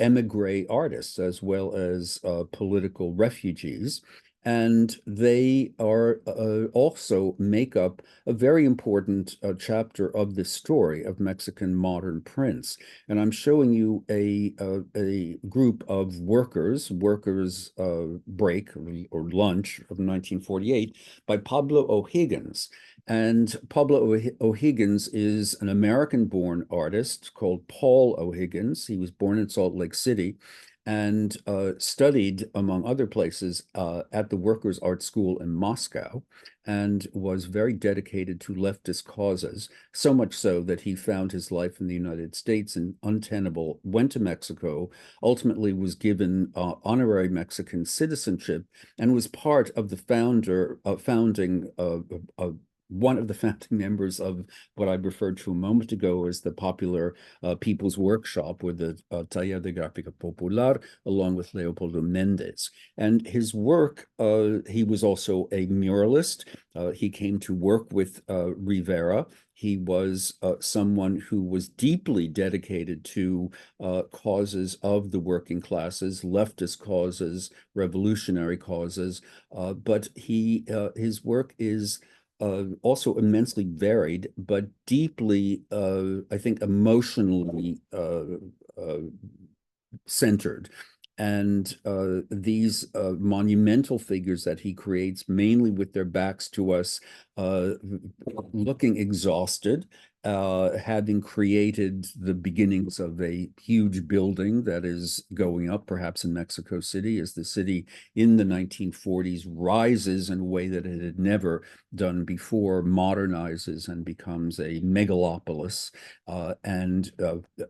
émigré artists as well as political refugees. And they are also make up a very important chapter of the story of Mexican modern prints. And I'm showing you a group of workers break or lunch of 1948 by Pablo O'Higgins. And Pablo O'Higgins is an American-born artist called Paul O'Higgins. He was born in Salt Lake City and studied, among other places, at the Workers' Art School in Moscow, and was very dedicated to leftist causes, so much so that he found his life in the United States untenable, went to Mexico, ultimately was given honorary Mexican citizenship, and was part of the founding one of the founding members of what I referred to a moment ago as the popular People's Workshop, or the Taller de Gráfica Popular, along with Leopoldo Mendez. And his work, he was also a muralist. He came to work with Rivera. He was someone who was deeply dedicated to causes of the working classes, leftist causes, revolutionary causes, but his work is also immensely varied, but deeply, I think, emotionally centered. And these monumental figures that he creates, mainly with their backs to us, looking exhausted, having created the beginnings of a huge building that is going up, perhaps in Mexico City, as the city in the 1940s rises in a way that it had never done before, modernizes and becomes a megalopolis. And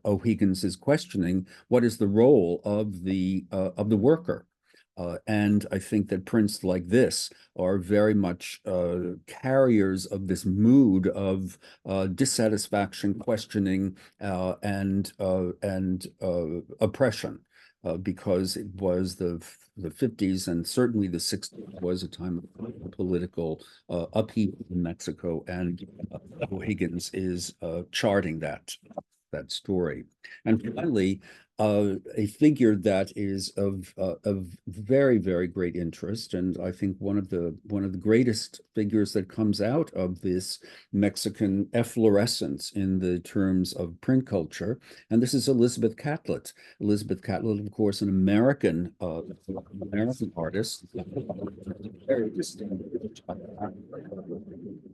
O'Higgins is questioning what is the role of the worker. And I think that prints like this are very much carriers of this mood of dissatisfaction, questioning, and oppression, because it was the 50s, and certainly the 60s was a time of political upheaval in Mexico, and O'Higgins is charting that story. And finally, a figure that is of very, very great interest, and I think one of the greatest figures that comes out of this Mexican efflorescence in the terms of print culture, and this is Elizabeth Catlett. Elizabeth Catlett, of course, an American artist, very distinguished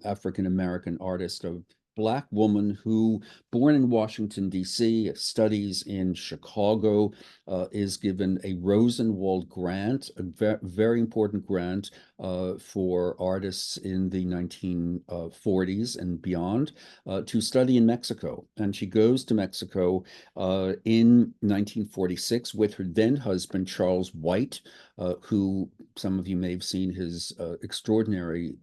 African American artist of Black woman who, born in Washington, D.C., studies in Chicago, is given a Rosenwald grant, a very important grant for artists in the 1940s and beyond, to study in Mexico. And she goes to Mexico in 1946 with her then husband, Charles White, who some of you may have seen his extraordinary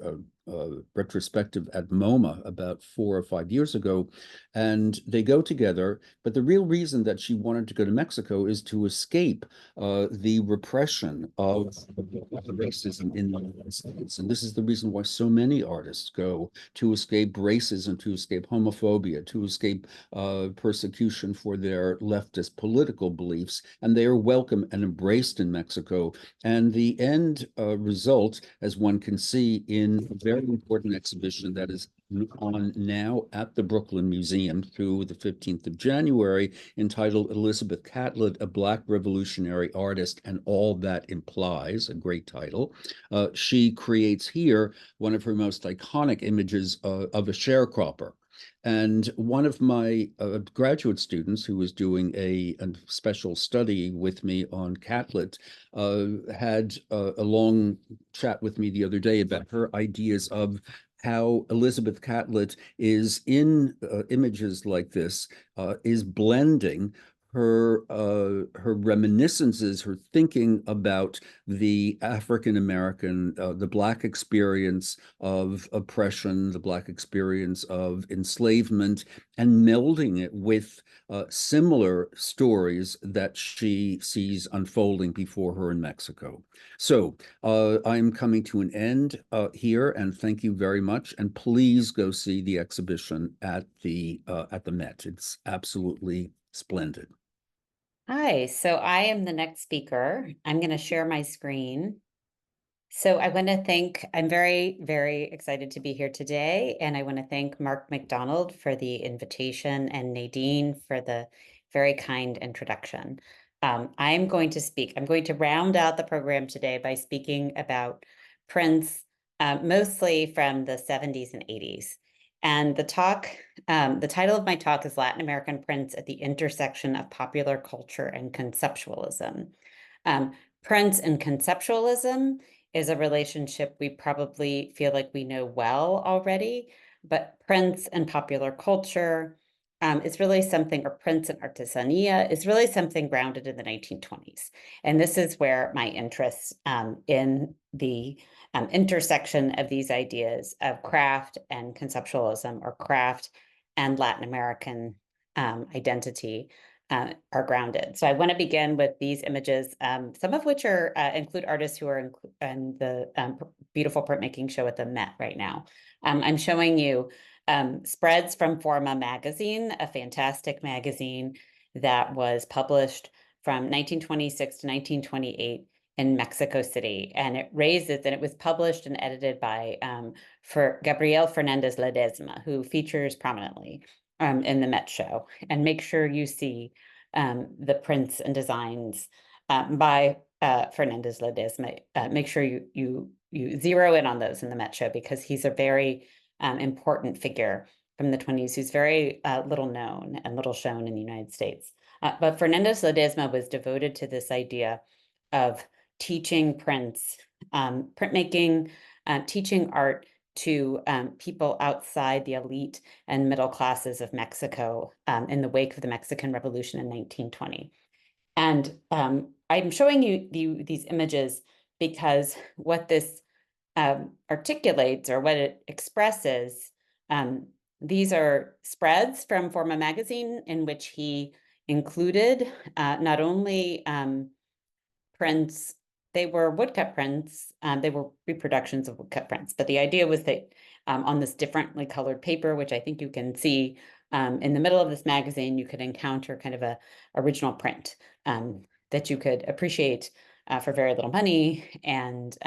retrospective at MoMA about 4 or 5 years ago, and they go together. But the real reason that she wanted to go to Mexico is to escape the repression of racism in the United States. And this is the reason why so many artists go, to escape racism, to escape homophobia, to escape persecution for their leftist political beliefs. And they are welcome and embraced in Mexico. And the end result, as one can see in a very important exhibition that is on now at the Brooklyn Museum through the 15th of January, entitled Elizabeth Catlett, a Black Revolutionary Artist and All That Implies, a great title. She creates here one of her most iconic images of a sharecropper. And one of my graduate students who was doing a special study with me on Catlett had a long chat with me the other day about her ideas of how Elizabeth Catlett is in images like this, is blending her reminiscences, her thinking about the African American, the Black experience of oppression, the Black experience of enslavement, and melding it with similar stories that she sees unfolding before her in Mexico. So I'm coming to an end here, and thank you very much. And please go see the exhibition at the Met. It's absolutely splendid. Hi, so I am the next speaker. I'm going to share my screen. So I want to thank, I'm very, very excited to be here today. And I want to thank Mark McDonald for the invitation and Nadine for the very kind introduction. I'm going to round out the program today by speaking about prints, mostly from the 70s and 80s. And the title of my talk is Latin American Prints at the Intersection of Popular Culture and Conceptualism. Prints and conceptualism is a relationship we probably feel like we know well already, but prints and popular culture is really something, or prints and artisania is really something grounded in the 1920s. And this is where my interest in the intersection of these ideas of craft and conceptualism, or craft and Latin American identity, are grounded. So I want to begin with these images, some of which are include artists who are in the beautiful printmaking show at the Met right now. I'm showing you spreads from Forma magazine, a fantastic magazine that was published from 1926 to 1928 in Mexico City. And it was published and edited by for Gabriel Fernandez Ledesma, who features prominently in the Met Show. And make sure you see the prints and designs by Fernandez Ledesma. Make sure you zero in on those in the Met Show, because he's a very important figure from the 20s who's very little known and little shown in the United States. But Fernandez Ledesma was devoted to this idea of teaching prints, printmaking, teaching art to people outside the elite and middle classes of Mexico in the wake of the Mexican Revolution in 1920. And I'm showing you these images because what this articulates, or what it expresses, these are spreads from Forma magazine, in which he included not only prints, they were woodcut prints, they were reproductions of woodcut prints, but the idea was that on this differently colored paper, which I think you can see in the middle of this magazine, you could encounter kind of a original print that you could appreciate for very little money, and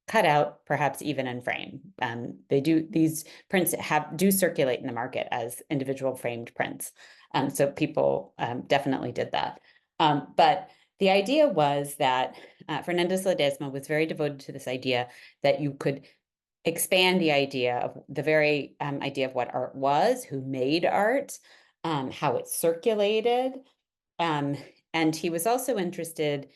cut out, perhaps even in frame. These prints do circulate in the market as individual framed prints. So people definitely did that. But the idea was that Fernandez Ledesma was very devoted to this idea that you could expand the idea of the very idea of what art was, who made art, how it circulated. And he was also interested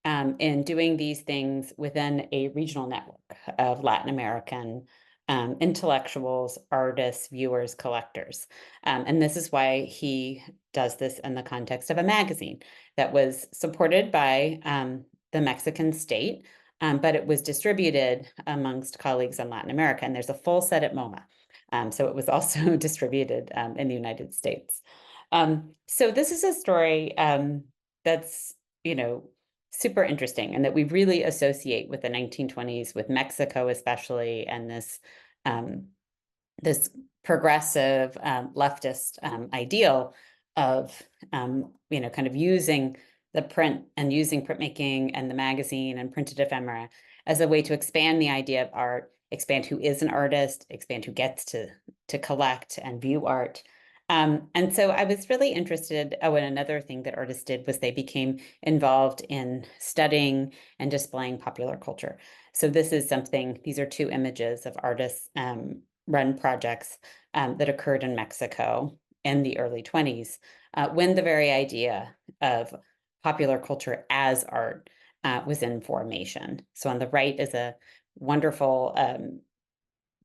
in doing these things within a regional network of Latin American intellectuals, artists, viewers, collectors. And this is why he does this in the context of a magazine that was supported by the Mexican state, but it was distributed amongst colleagues in Latin America. And there's a full set at MoMA. So it was also distributed in the United States. So this is a story that's, super interesting, and that we really associate with the 1920s, with Mexico especially, and this this progressive leftist ideal of kind of using the print and using printmaking and the magazine and printed ephemera as a way to expand the idea of art, expand who is an artist, expand who gets to collect and view art. And so I was really interested. Oh, and another thing that artists did was they became involved in studying and displaying popular culture. So this is something, these are two images of artists run projects that occurred in Mexico in the early 20s, when the very idea of popular culture as art was in formation. So on the right is a wonderful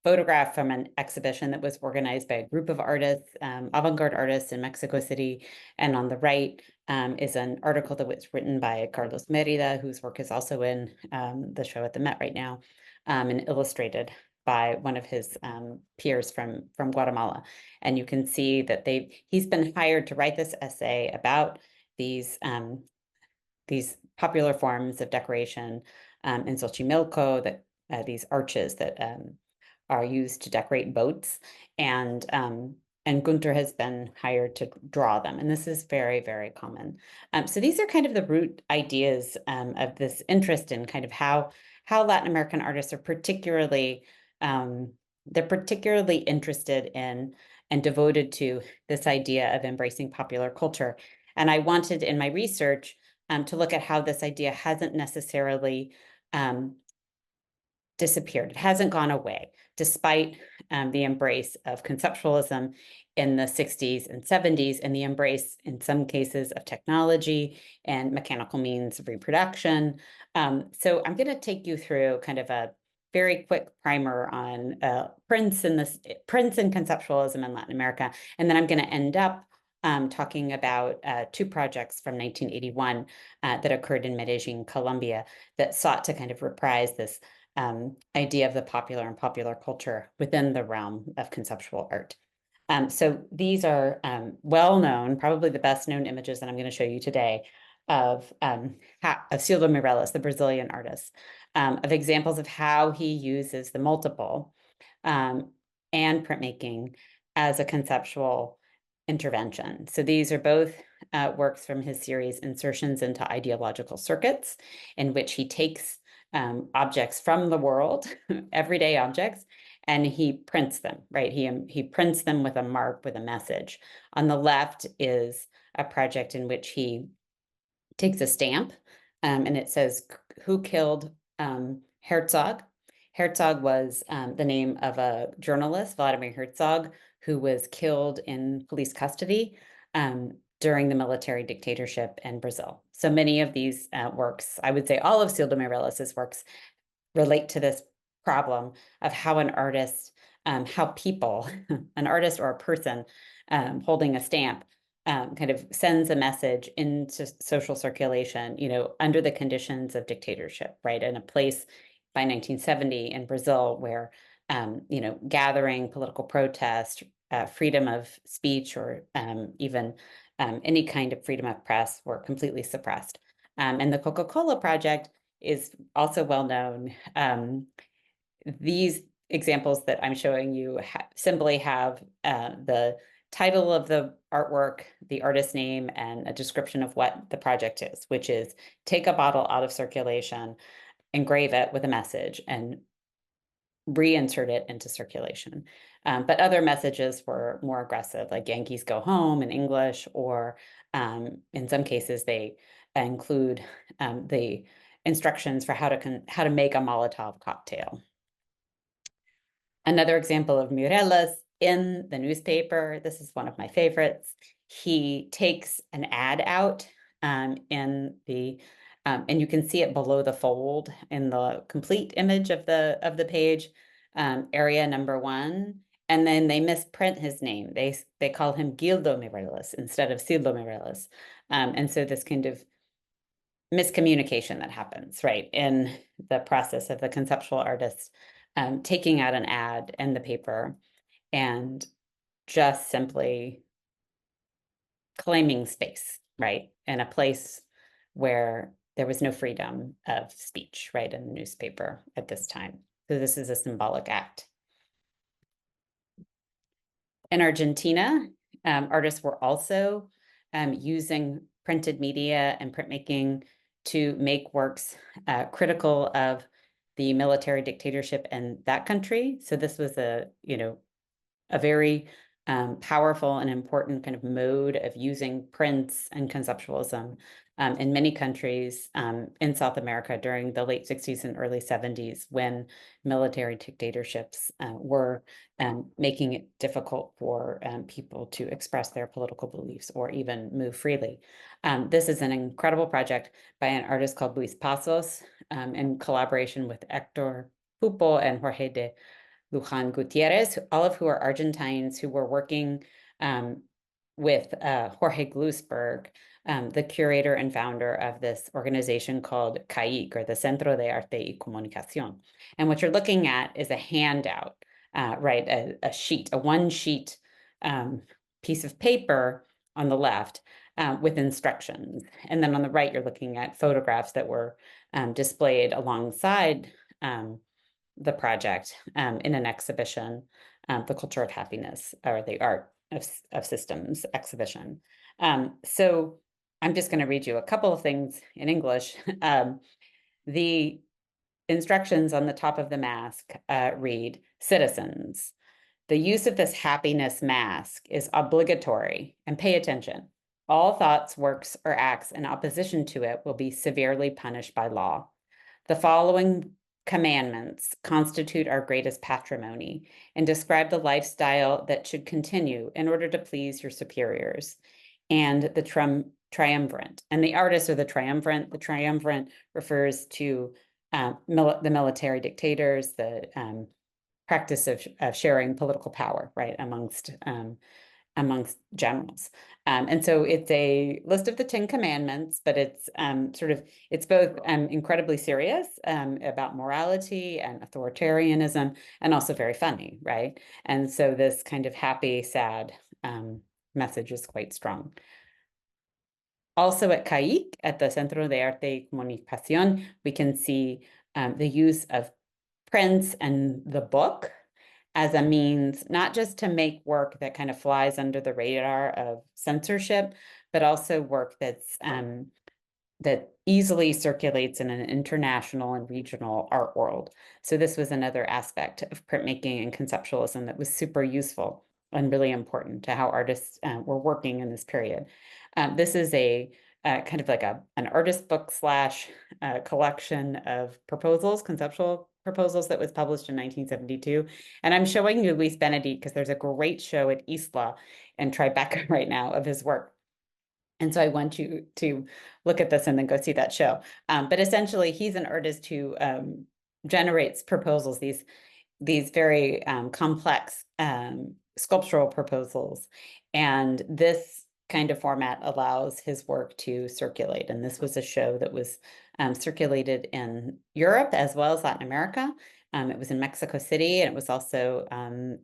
photograph from an exhibition that was organized by a group of artists, avant-garde artists in Mexico City. And on the right is an article that was written by Carlos Merida, whose work is also in the show at the Met right now, and illustrated by one of his peers from Guatemala. And you can see that he's been hired to write this essay about these popular forms of decoration in Xochimilco, that these arches that are used to decorate boats, and Gunter has been hired to draw them, and this is very, very common. So these are kind of the root ideas of this interest in kind of how Latin American artists are particularly interested in and devoted to this idea of embracing popular culture. And I wanted in my research to look at how this idea hasn't necessarily disappeared. It hasn't gone away, despite the embrace of conceptualism in the 60s and 70s, and the embrace, in some cases, of technology and mechanical means of reproduction. So I'm going to take you through kind of a very quick primer on prints and conceptualism in Latin America, and then I'm going to end up talking about two projects from 1981 that occurred in Medellin, Colombia, that sought to kind of reprise this idea of the popular and popular culture within the realm of conceptual art. So these are well-known, probably the best-known images that I'm going to show you today of Cildo Mireles, the Brazilian artist, of examples of how he uses the multiple and printmaking as a conceptual intervention. So these are both works from his series Insertions into Ideological Circuits, in which he takes objects from the world, everyday objects, and he prints them, right? He prints them with a mark, with a message. On the left is a project in which he takes a stamp and it says, who killed Herzog? Herzog was the name of a journalist, Vladimir Herzog, who was killed in police custody during the military dictatorship in Brazil. So many of these works, I would say all of Cildo Meirelles's works, relate to this problem of how an artist, how people, an artist or a person holding a stamp kind of sends a message into social circulation, you know, under the conditions of dictatorship, right? In a place by 1970 in Brazil where, you know, gathering, political protest, freedom of speech, or even any kind of freedom of press were completely suppressed. And the Coca-Cola project is also well known. These examples that I'm showing you simply have the title of the artwork, the artist's name, and a description of what the project is, which is take a bottle out of circulation, engrave it with a message, and reinsert it into circulation. But other messages were more aggressive, like Yankees go home in English, or in some cases they include the instructions for how to make a Molotov cocktail. Another example of Meirelles in the newspaper, this is one of my favorites. He takes an ad out in the, and you can see it below the fold in the complete image of the page, area number 1. And then they misprint his name. They call him Gildo Meirelles instead of Cildo Meirelles. And so this kind of miscommunication that happens, right, in the process of the conceptual artist taking out an ad in the paper and just simply claiming space, right, in a place where there was no freedom of speech, right, in the newspaper at this time. So this is a symbolic act. In Argentina, artists were also using printed media and printmaking to make works critical of the military dictatorship in that country. So this was a very powerful and important kind of mode of using prints and conceptualism in many countries in South America during the late 60s and early 70s, when military dictatorships were making it difficult for people to express their political beliefs or even move freely. This is an incredible project by an artist called Luis Pasos in collaboration with Hector Pupo and Jorge de Luján Gutierrez, all of who are Argentines who were working with Jorge Glusberg, the curator and founder of this organization called CAIC, or the Centro de Arte y Comunicación. And what you're looking at is a handout, right, a one-sheet piece of paper on the left with instructions. And then on the right, you're looking at photographs that were displayed alongside the project in an exhibition, the Culture of Happiness, or the Art of Systems exhibition. So I'm just going to read you a couple of things in English. The instructions on the top of the mask read, citizens, the use of this happiness mask is obligatory, and pay attention. All thoughts, works, or acts in opposition to it will be severely punished by law. The following commandments constitute our greatest patrimony and describe the lifestyle that should continue in order to please your superiors. And the triumvirate, and the artists are the triumvirate. The triumvirate refers to the military dictators, the practice of sharing political power, right, amongst generals. And so it's a list of the 10 commandments, but it's it's both incredibly serious about morality and authoritarianism, and also very funny, right? And so this kind of happy, sad message is quite strong. Also at CAIC, at the Centro de Arte y Comunicación, we can see the use of prints and the book as a means, not just to make work that kind of flies under the radar of censorship, but also work that's that easily circulates in an international and regional art world. So this was another aspect of printmaking and conceptualism that was super useful and really important to how artists were working in this period. This is a kind of like an artist book slash collection of proposals, conceptual proposals that was published in 1972. And I'm showing you Luis Benedict because there's a great show at Isla in Tribeca right now of his work. And so I want you to look at this and then go see that show. But essentially, he's an artist who generates proposals, these very complex sculptural proposals. And this kind of format allows his work to circulate. And this was a show that was circulated in Europe as well as Latin America. It was in Mexico City, and it was also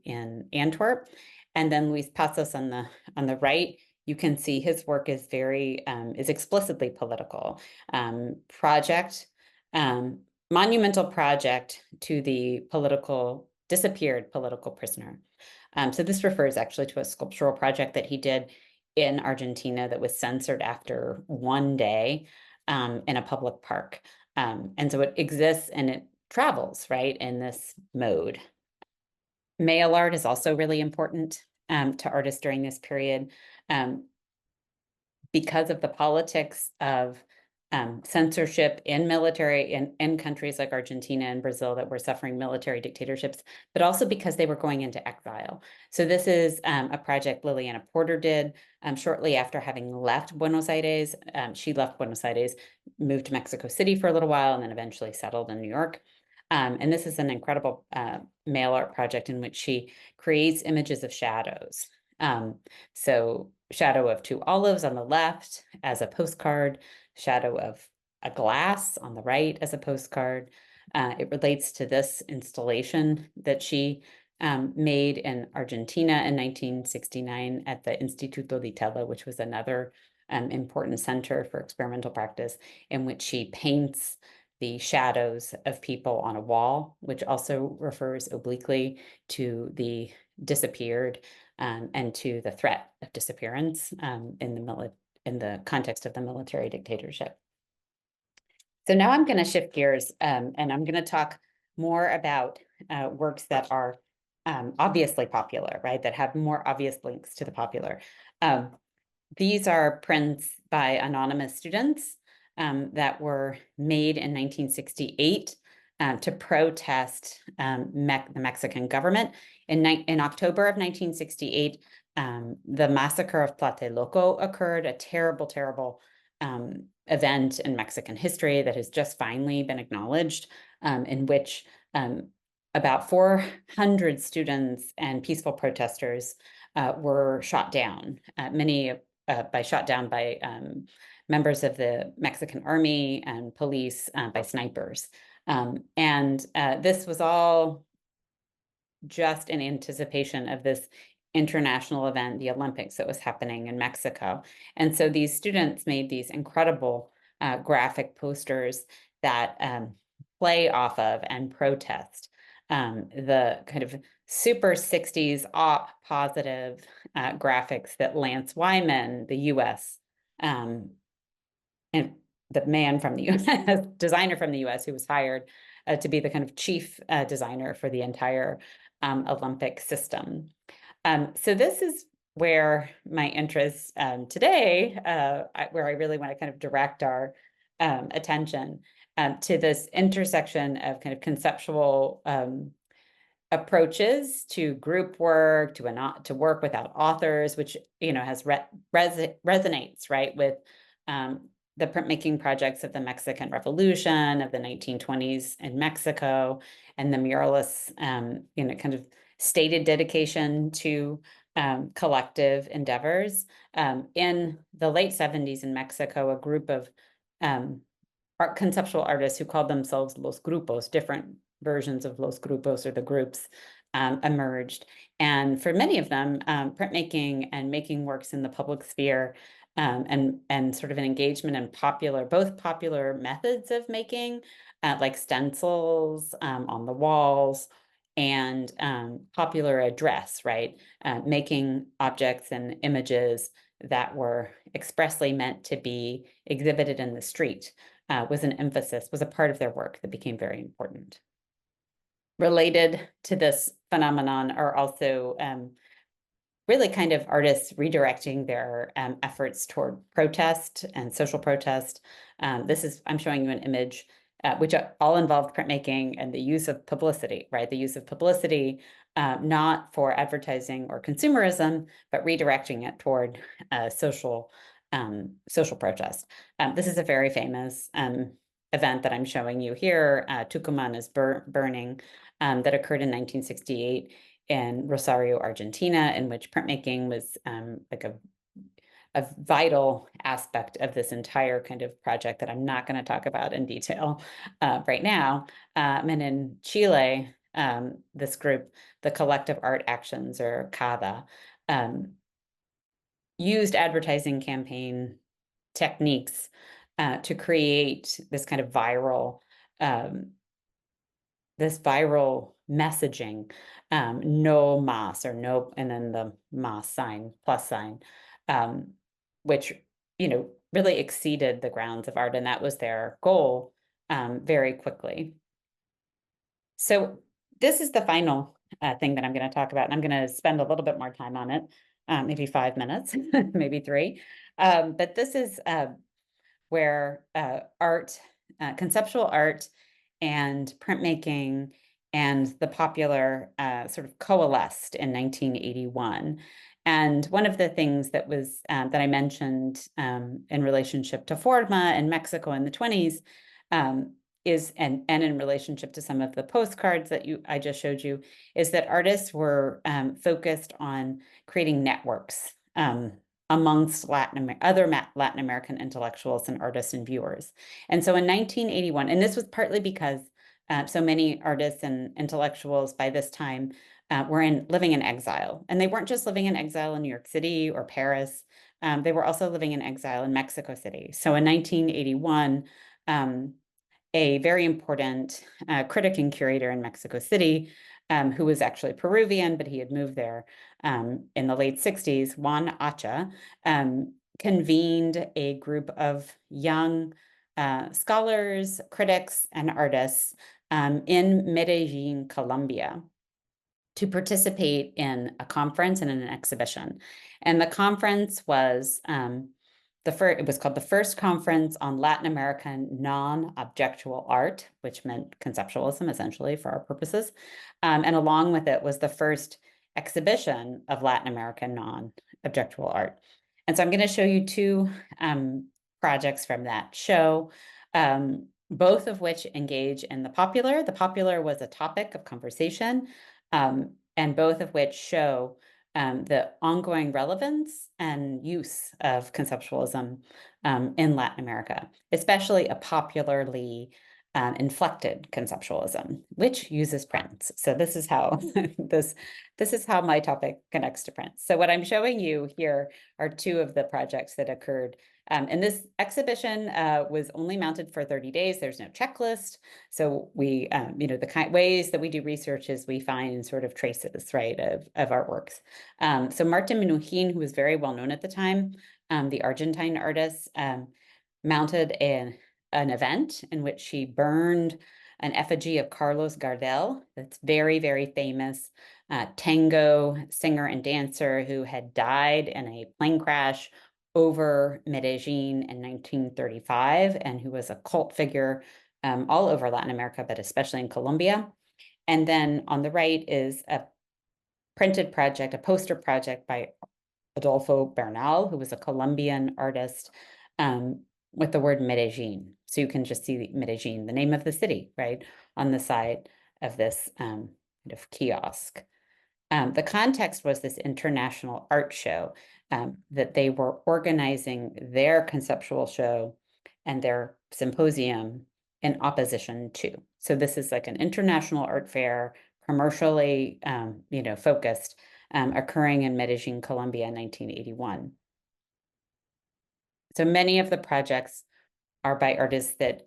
in Antwerp. And then Luis Passos on the right, you can see his work is very is explicitly political. Monumental project to the disappeared political prisoner. So this refers actually to a sculptural project that he did in Argentina that was censored after one day in a public park. And so it exists and it travels, right, in this mode. Mail art is also really important to artists during this period because of the politics of censorship in military in countries like Argentina and Brazil that were suffering military dictatorships, but also because they were going into exile. So this is a project Liliana Porter did shortly after having left Buenos Aires. She left Buenos Aires, moved to Mexico City for a little while, and then eventually settled in New York. And this is an incredible mail art project in which she creates images of shadows. So shadow of two olives on the left as a postcard, shadow of a glass on the right as a postcard. It relates to this installation that she made in Argentina in 1969 at the Instituto di Tela, which was another important center for experimental practice, in which she paints the shadows of people on a wall, which also refers obliquely to the disappeared and to the threat of disappearance in the context of the military dictatorship. So now I'm going to shift gears and I'm going to talk more about works that are obviously popular, right? That have more obvious links to the popular. These are prints by anonymous students that were made in 1968 to protest the Mexican government. In October of 1968, the massacre of Tlatelolco occurred, a terrible, terrible event in Mexican history that has just finally been acknowledged, in which about 400 students and peaceful protesters were shot down, many shot down by members of the Mexican army and police, by snipers. And this was all just in anticipation of this international event, the Olympics, that was happening in Mexico. And so these students made these incredible graphic posters that play off of and protest the kind of super 60s op positive graphics that Lance Wyman, the US, and the man from the US, designer from the US, who was hired to be the kind of chief designer for the entire Olympic system. So this is where my interest today, where I really want to kind of direct our attention to this intersection of kind of conceptual approaches to group work, to work without authors, which has resonates, right, with the printmaking projects of the Mexican Revolution of the 1920s in Mexico, and the muralists, kind of stated dedication to collective endeavors. In the late 70s in Mexico, a group of conceptual artists who called themselves Los Grupos, different versions of Los Grupos or the groups, emerged. And for many of them, printmaking and making works in the public sphere and sort of an engagement in both popular methods of making, like stencils on the walls, and popular address, right? Making objects and images that were expressly meant to be exhibited in the street was an emphasis, was a part of their work that became very important. Related to this phenomenon are also really kind of artists redirecting their efforts toward protest and social protest. I'm showing you an image which all involved printmaking and the use of publicity, right? The use of publicity, not for advertising or consumerism, but redirecting it toward social protest. This is a very famous event that I'm showing you here. Tucumán is burning, that occurred in 1968 in Rosario, Argentina, in which printmaking was like a vital aspect of this entire kind of project that I'm not going to talk about in detail right now. And in Chile, this group, the Collective Art Actions, or CADA, used advertising campaign techniques to create this kind of viral messaging, no mas, or no, and then the mas sign, plus sign, which, really exceeded the grounds of art, and that was their goal very quickly. So this is the final thing that I'm going to talk about, and I'm going to spend a little bit more time on it, maybe 5 minutes, maybe 3. But this is where art, conceptual art, and printmaking and the popular sort of coalesced in 1981. And one of the things that was that I mentioned in relationship to Forma in Mexico in the 20s is, and in relationship to some of the postcards that I just showed you, is that artists were focused on creating networks amongst other Latin American intellectuals and artists and viewers. And so in 1981, and this was partly because so many artists and intellectuals by this time were living in exile. And they weren't just living in exile in New York City or Paris. They were also living in exile in Mexico City. So in 1981, a very important critic and curator in Mexico City, who was actually Peruvian, but he had moved there in the late 60s, Juan Acha, convened a group of young scholars, critics, and artists in Medellin, Colombia, to participate in a conference and in an exhibition. And the conference was it was called the First Conference on Latin American Non-Objectual Art, which meant conceptualism, essentially, for our purposes. And along with it was the first exhibition of Latin American non-objectual art. And so I'm going to show you 2 projects from that show, both of which engage in the popular. The popular was a topic of conversation, and both of which show the ongoing relevance and use of conceptualism in Latin America, especially a popularly inflected conceptualism, which uses prints. So this is how this is how my topic connects to prints. So what I'm showing you here are 2 of the projects that occurred. And this exhibition was only mounted for 30 days. There's no checklist. So we, the ways that we do research is we find sort of traces, right, of artworks. So Marta Minujín, who was very well known at the time, the Argentine artist, mounted an event in which she burned an effigy of Carlos Gardel, that's very, very famous tango singer and dancer who had died in a plane crash over Medellin in 1935, and who was a cult figure all over Latin America, but especially in Colombia. And then on the right is a printed project, a poster project by Adolfo Bernal, who was a Colombian artist, with the word Medellin. So you can just see Medellin, the name of the city, right, on the side of this kind of kiosk. The context was this international art show that they were organizing their conceptual show and their symposium in opposition to. So this is like an international art fair, commercially, focused, occurring in Medellin, Colombia in 1981. So many of the projects are by artists that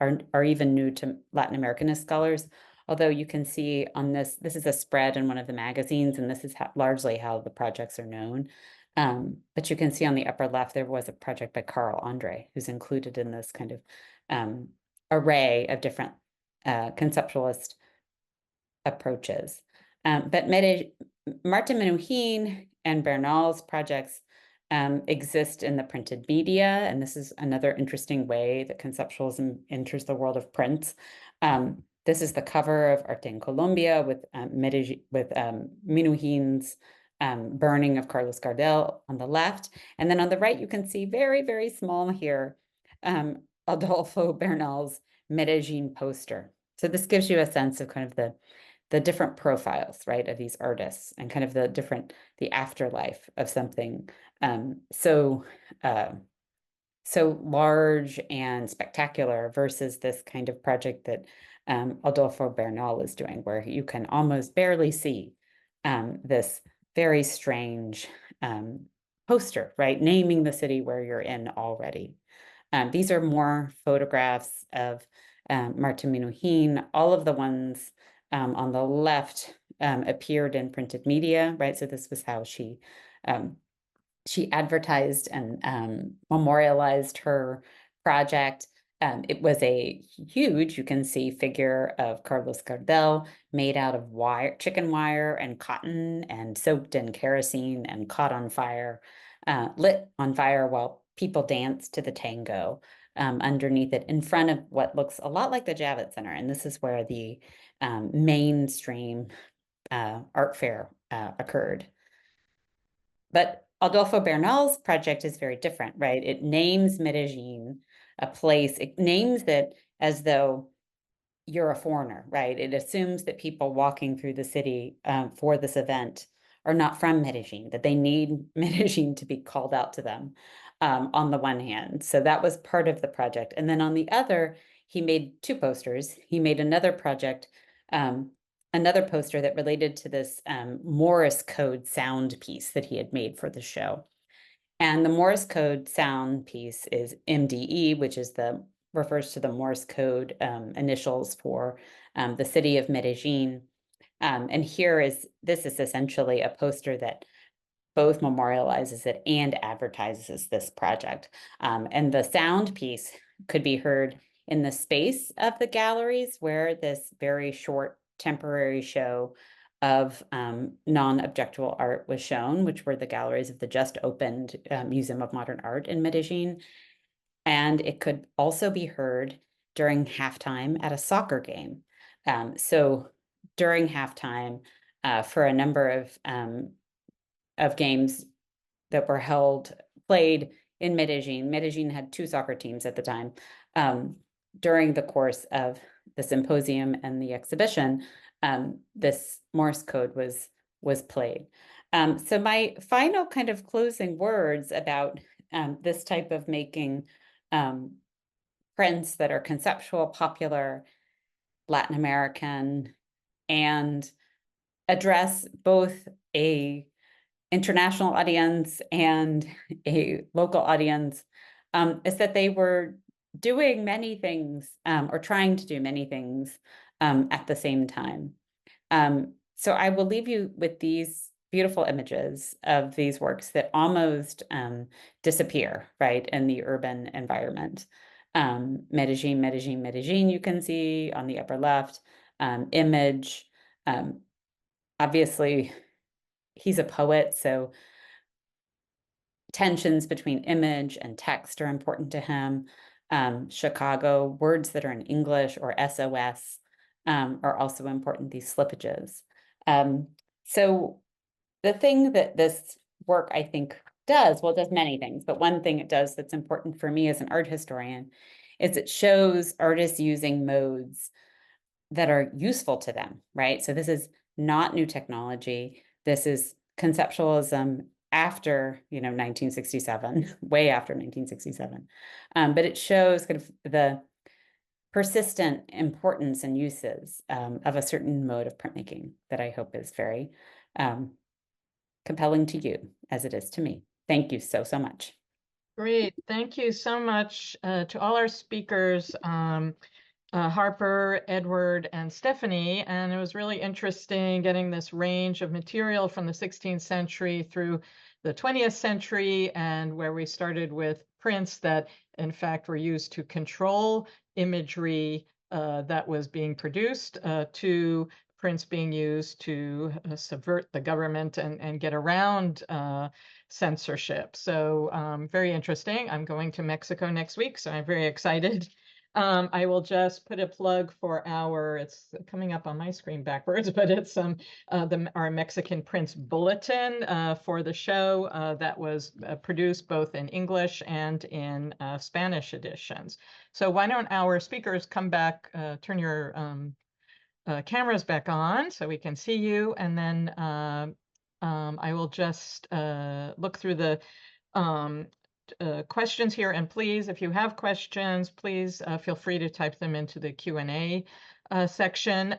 are even new to Latin Americanist scholars. although you can see on this is a spread in one of the magazines, and this is largely how the projects are known. But you can see on the upper left, there was a project by Carl Andre, who's included in this kind of array of different conceptualist approaches. But Martin Menuhin and Bernal's projects exist in the printed media, and this is another interesting way that conceptualism enters the world of print. This is the cover of Arte en Colombia with Menuhin's burning of Carlos Gardel on the left. And then on the right, you can see very, very small here, Adolfo Bernal's Medellin poster. So this gives you a sense of kind of the different profiles, right, of these artists and kind of the afterlife of something so large and spectacular versus this kind of project that Adolfo Bernal is doing, where you can almost barely see this very strange poster, right, naming the city where you're in already. These are more photographs of Martin Menuhin. All of the ones on the left appeared in printed media, right? So this was how she advertised and memorialized her project. It was a huge, you can see, figure of Carlos Gardel made out of chicken wire and cotton and soaked in kerosene and caught on fire, lit on fire while people danced to the tango underneath it in front of what looks a lot like the Javits Center. And this is where the mainstream art fair occurred. But Adolfo Bernal's project is very different, right? It names Medellin, a place. It names it as though you're a foreigner, right? It assumes that people walking through the city for this event are not from Medellin, that they need Medellin to be called out to them on the one hand. So that was part of the project. And then on the other, he made two posters. He made another project, another poster that related to this Morse code sound piece that he had made for the show. And the Morse code sound piece is MDE, which is refers to the Morse code initials for the city of Medellin. And this is essentially a poster that both memorializes it and advertises this project. And the sound piece could be heard in the space of the galleries where this very short temporary show of non-objectual art was shown, which were the galleries of the just opened Museum of Modern Art in Medellin. And it could also be heard during halftime at a soccer game. So during halftime, for a number of games that were played in Medellin. Medellin had two soccer teams at the time. During the course of the symposium and the exhibition, this Morse code was played. So my final kind of closing words about this type of making prints that are conceptual, popular, Latin American, and address both a international audience and a local audience, is that they were doing many things or trying to do many things at the same time. So I will leave you with these beautiful images of these works that almost disappear, right, in the urban environment. Medellin, Medellin, Medellin, you can see on the upper left, image. Obviously, he's a poet, so tensions between image and text are important to him. Chicago, words that are in English or SOS are also important, these slippages. So the thing that this work, I think, does, well, it does many things, but one thing it does that's important for me as an art historian is it shows artists using modes that are useful to them, right? So this is not new technology. This is conceptualism after, 1967, way after 1967. But it shows kind of the persistent importance and uses of a certain mode of printmaking that I hope is very compelling to you as it is to me. Thank you so, so much. Great. Thank you so much to all our speakers. Harper, Edward, and Stephanie, and it was really interesting getting this range of material from the 16th century through the 20th century, and where we started with prints that, in fact, were used to control imagery that was being produced, to prints being used to subvert the government and get around censorship. So very interesting. I'm going to Mexico next week, so I'm very excited. I will just put a plug for it's coming up on my screen backwards, but it's our Mexican Prints Bulletin for the show that was produced both in English and in Spanish editions. So why don't our speakers come back, turn your cameras back on so we can see you, and then I will just look through the questions here, and please, if you have questions, please feel free to type them into the Q&A section.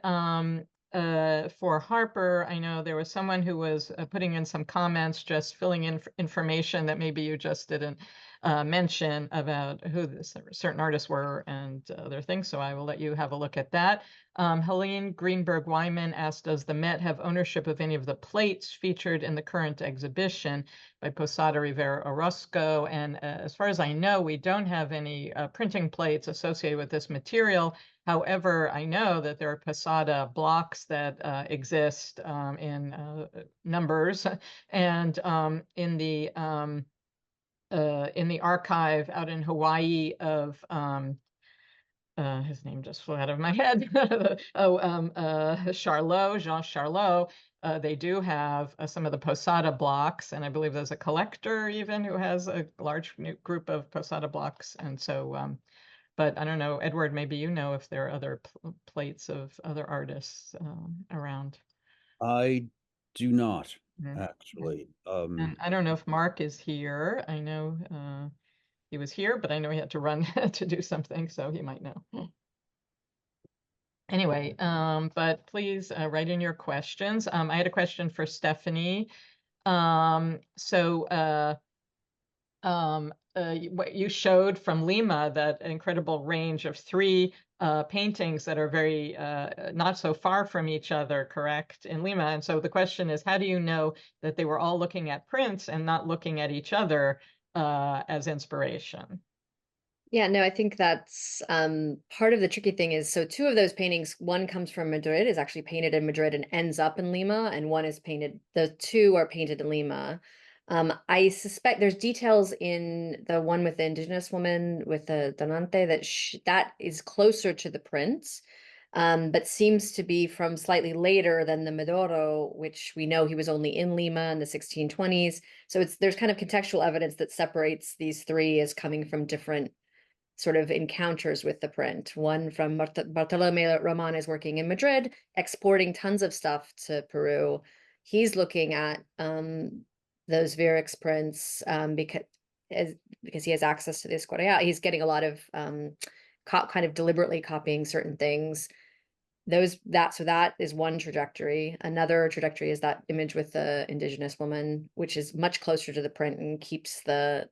For Harper, I know there was someone who was putting in some comments, just filling in information that maybe you just didn't mention about who certain artists were and other things, so I will let you have a look at that. Helene Greenberg-Wyman asked, does the Met have ownership of any of the plates featured in the current exhibition by Posada Rivera Orozco? And as far as I know, we don't have any printing plates associated with this material. However, I know that there are Posada blocks that exist in numbers, and in the archive out in Hawaii of his name just flew out of my head. Charlot, Jean Charlot. They do have some of the Posada blocks, and I believe there's a collector even who has a large group of Posada blocks. And so, but I don't know, Edward, maybe you know if there are other plates of other artists around. I do not, Mhm. actually. And I don't know if Mark is here. I know he was here, but I know he had to run to do something, so he might know. Anyway, but please write in your questions. I had a question for Stephanie. What you showed from Lima, that incredible range of three paintings that are very not so far from each other, correct, in Lima. And so the question is, how do you know that they were all looking at prints and not looking at each other as inspiration? Yeah, no, I think that's part of the tricky thing is, so two of those paintings, one comes from Madrid, is actually painted in Madrid and ends up in Lima, and one is painted, the two are painted in Lima. I suspect there's details in the one with the indigenous woman with the donante that is closer to the print, but seems to be from slightly later than the Medoro, which we know he was only in Lima in the 1620s. So there's kind of contextual evidence that separates these three as coming from different sort of encounters with the print. One from Bartolome Roman is working in Madrid, exporting tons of stuff to Peru. He's looking at those Vierex prints because he has access to the Escorial. He's getting a lot of kind of deliberately copying certain things. So that is one trajectory. Another trajectory is that image with the indigenous woman, which is much closer to the print and keeps the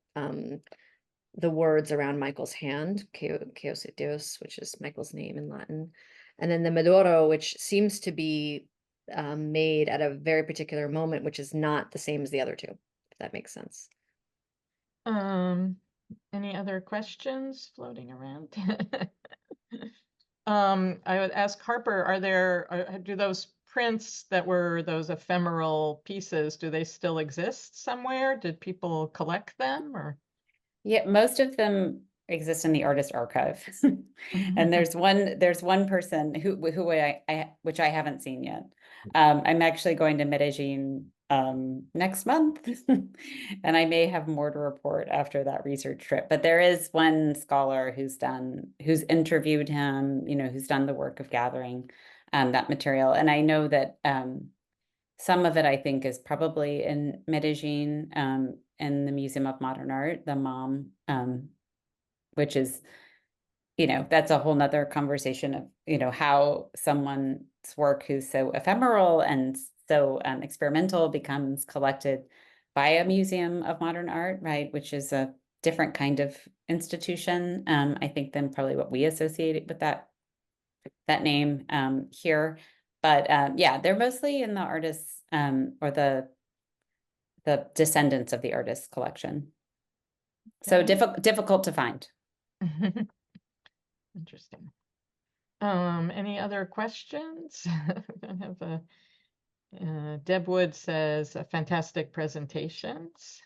words around Michael's hand, Quos et Deus, which is Michael's name in Latin. And then the Medoro, which seems to be made at a very particular moment, which is not the same as the other two, if that makes sense. Any other questions floating around? I would ask Harper, do those prints that were those ephemeral pieces, do they still exist somewhere? Did people collect them, or? Yeah, most of them exist in the artist archive. And there's one person who which I haven't seen yet. I'm actually going to Medellin next month, and I may have more to report after that research trip. But there is one scholar who's interviewed him, who's done the work of gathering that material. And I know that some of it, I think, is probably in Medellin, in the Museum of Modern Art, the MOM, which is, that's a whole nother conversation of, how someone's work who's so ephemeral and so experimental becomes collected by a Museum of Modern Art, right? Which is a different kind of institution, I think, than probably what we associate with that that name here. But yeah, they're mostly in the artists or the descendants of the artist collection. So difficult to find. Interesting. Any other questions? I have Deb Wood says fantastic presentations.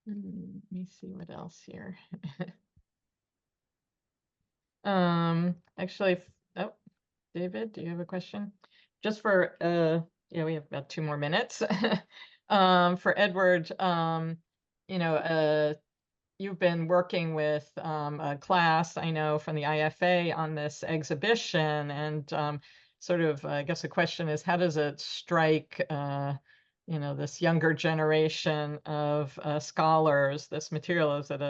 Let me see what else here. Actually, oh, David, do you have a question? Just for yeah, we have about 2 more minutes. For Edward, you know, you've been working with a class, I know, from the IFA on this exhibition, and sort of, I guess the question is, how does it strike, you know, this younger generation of scholars? This material is at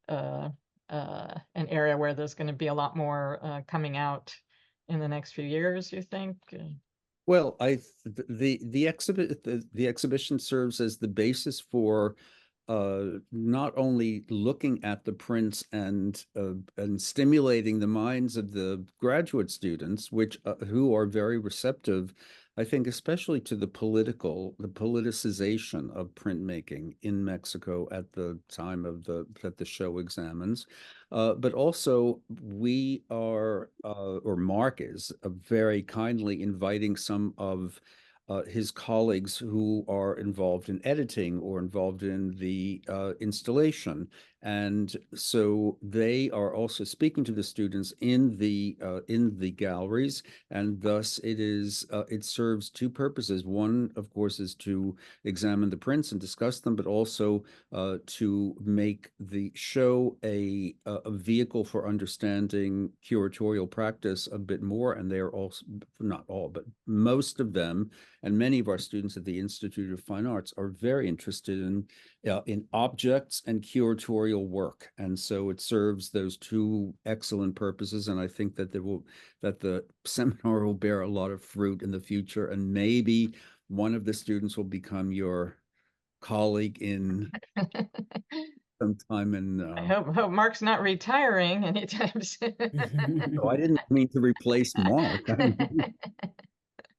an area where there's going to be a lot more coming out in the next few years, you think? Well, the exhibition serves as the basis for not only looking at the prints and stimulating the minds of the graduate students, which who are very receptive, I think, especially to the politicization of printmaking in Mexico at the time of that the show examines, but also we are, or Mark is, very kindly inviting some of his colleagues who are involved in editing or involved in the installation. And so they are also speaking to the students in the galleries, and thus it serves 2 purposes. One, of course, is to examine the prints and discuss them, but also to make the show a vehicle for understanding curatorial practice a bit more. And they are also, not all, but most of them, and many of our students at the Institute of Fine Arts are very interested in objects and curatorial work. And so it serves those 2 excellent purposes. And I think that the seminar will bear a lot of fruit in the future. And maybe one of the students will become your colleague in sometime in. I hope Mark's not retiring anytime soon. No, I didn't mean to replace Mark.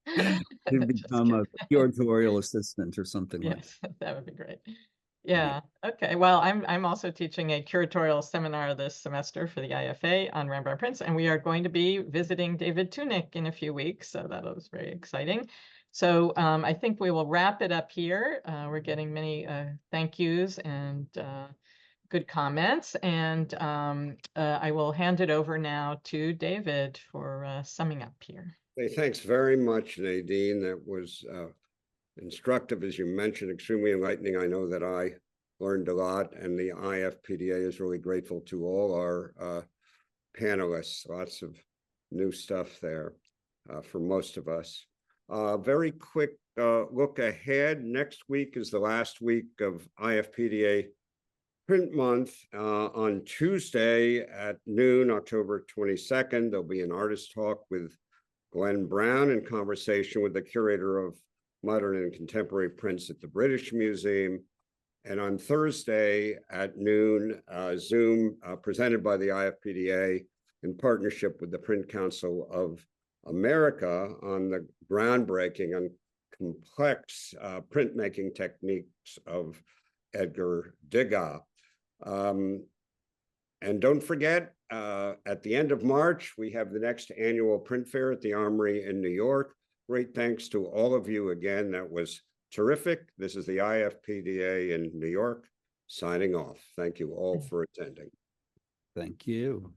To become a curatorial assistant or something like that. Yes, that would be great. Yeah. Okay. Well, I'm also teaching a curatorial seminar this semester for the IFA on Rembrandt prints, and we are going to be visiting David Tunick in a few weeks. So that was very exciting. So I think we will wrap it up here. We're getting many thank yous and good comments, and I will hand it over now to David for summing up here. Hey, thanks very much, Nadine. That was instructive, as you mentioned, extremely enlightening. I know that I learned a lot, and the IFPDA is really grateful to all our panelists. Lots of new stuff there for most of us. Very quick look ahead. Next week is the last week of IFPDA Print Month. On Tuesday at noon, October 22nd, there'll be an artist talk with Glenn Brown in conversation with the curator of modern and contemporary prints at the British Museum. And on Thursday at noon, Zoom presented by the IFPDA in partnership with the Print Council of America on the groundbreaking and complex printmaking techniques of Edgar Degas. And don't forget, at the end of March, we have the next annual print fair at the Armory in New York. Great thanks to all of you again. That was terrific. This is the IFPDA in New York signing off. Thank you all for attending. Thank you.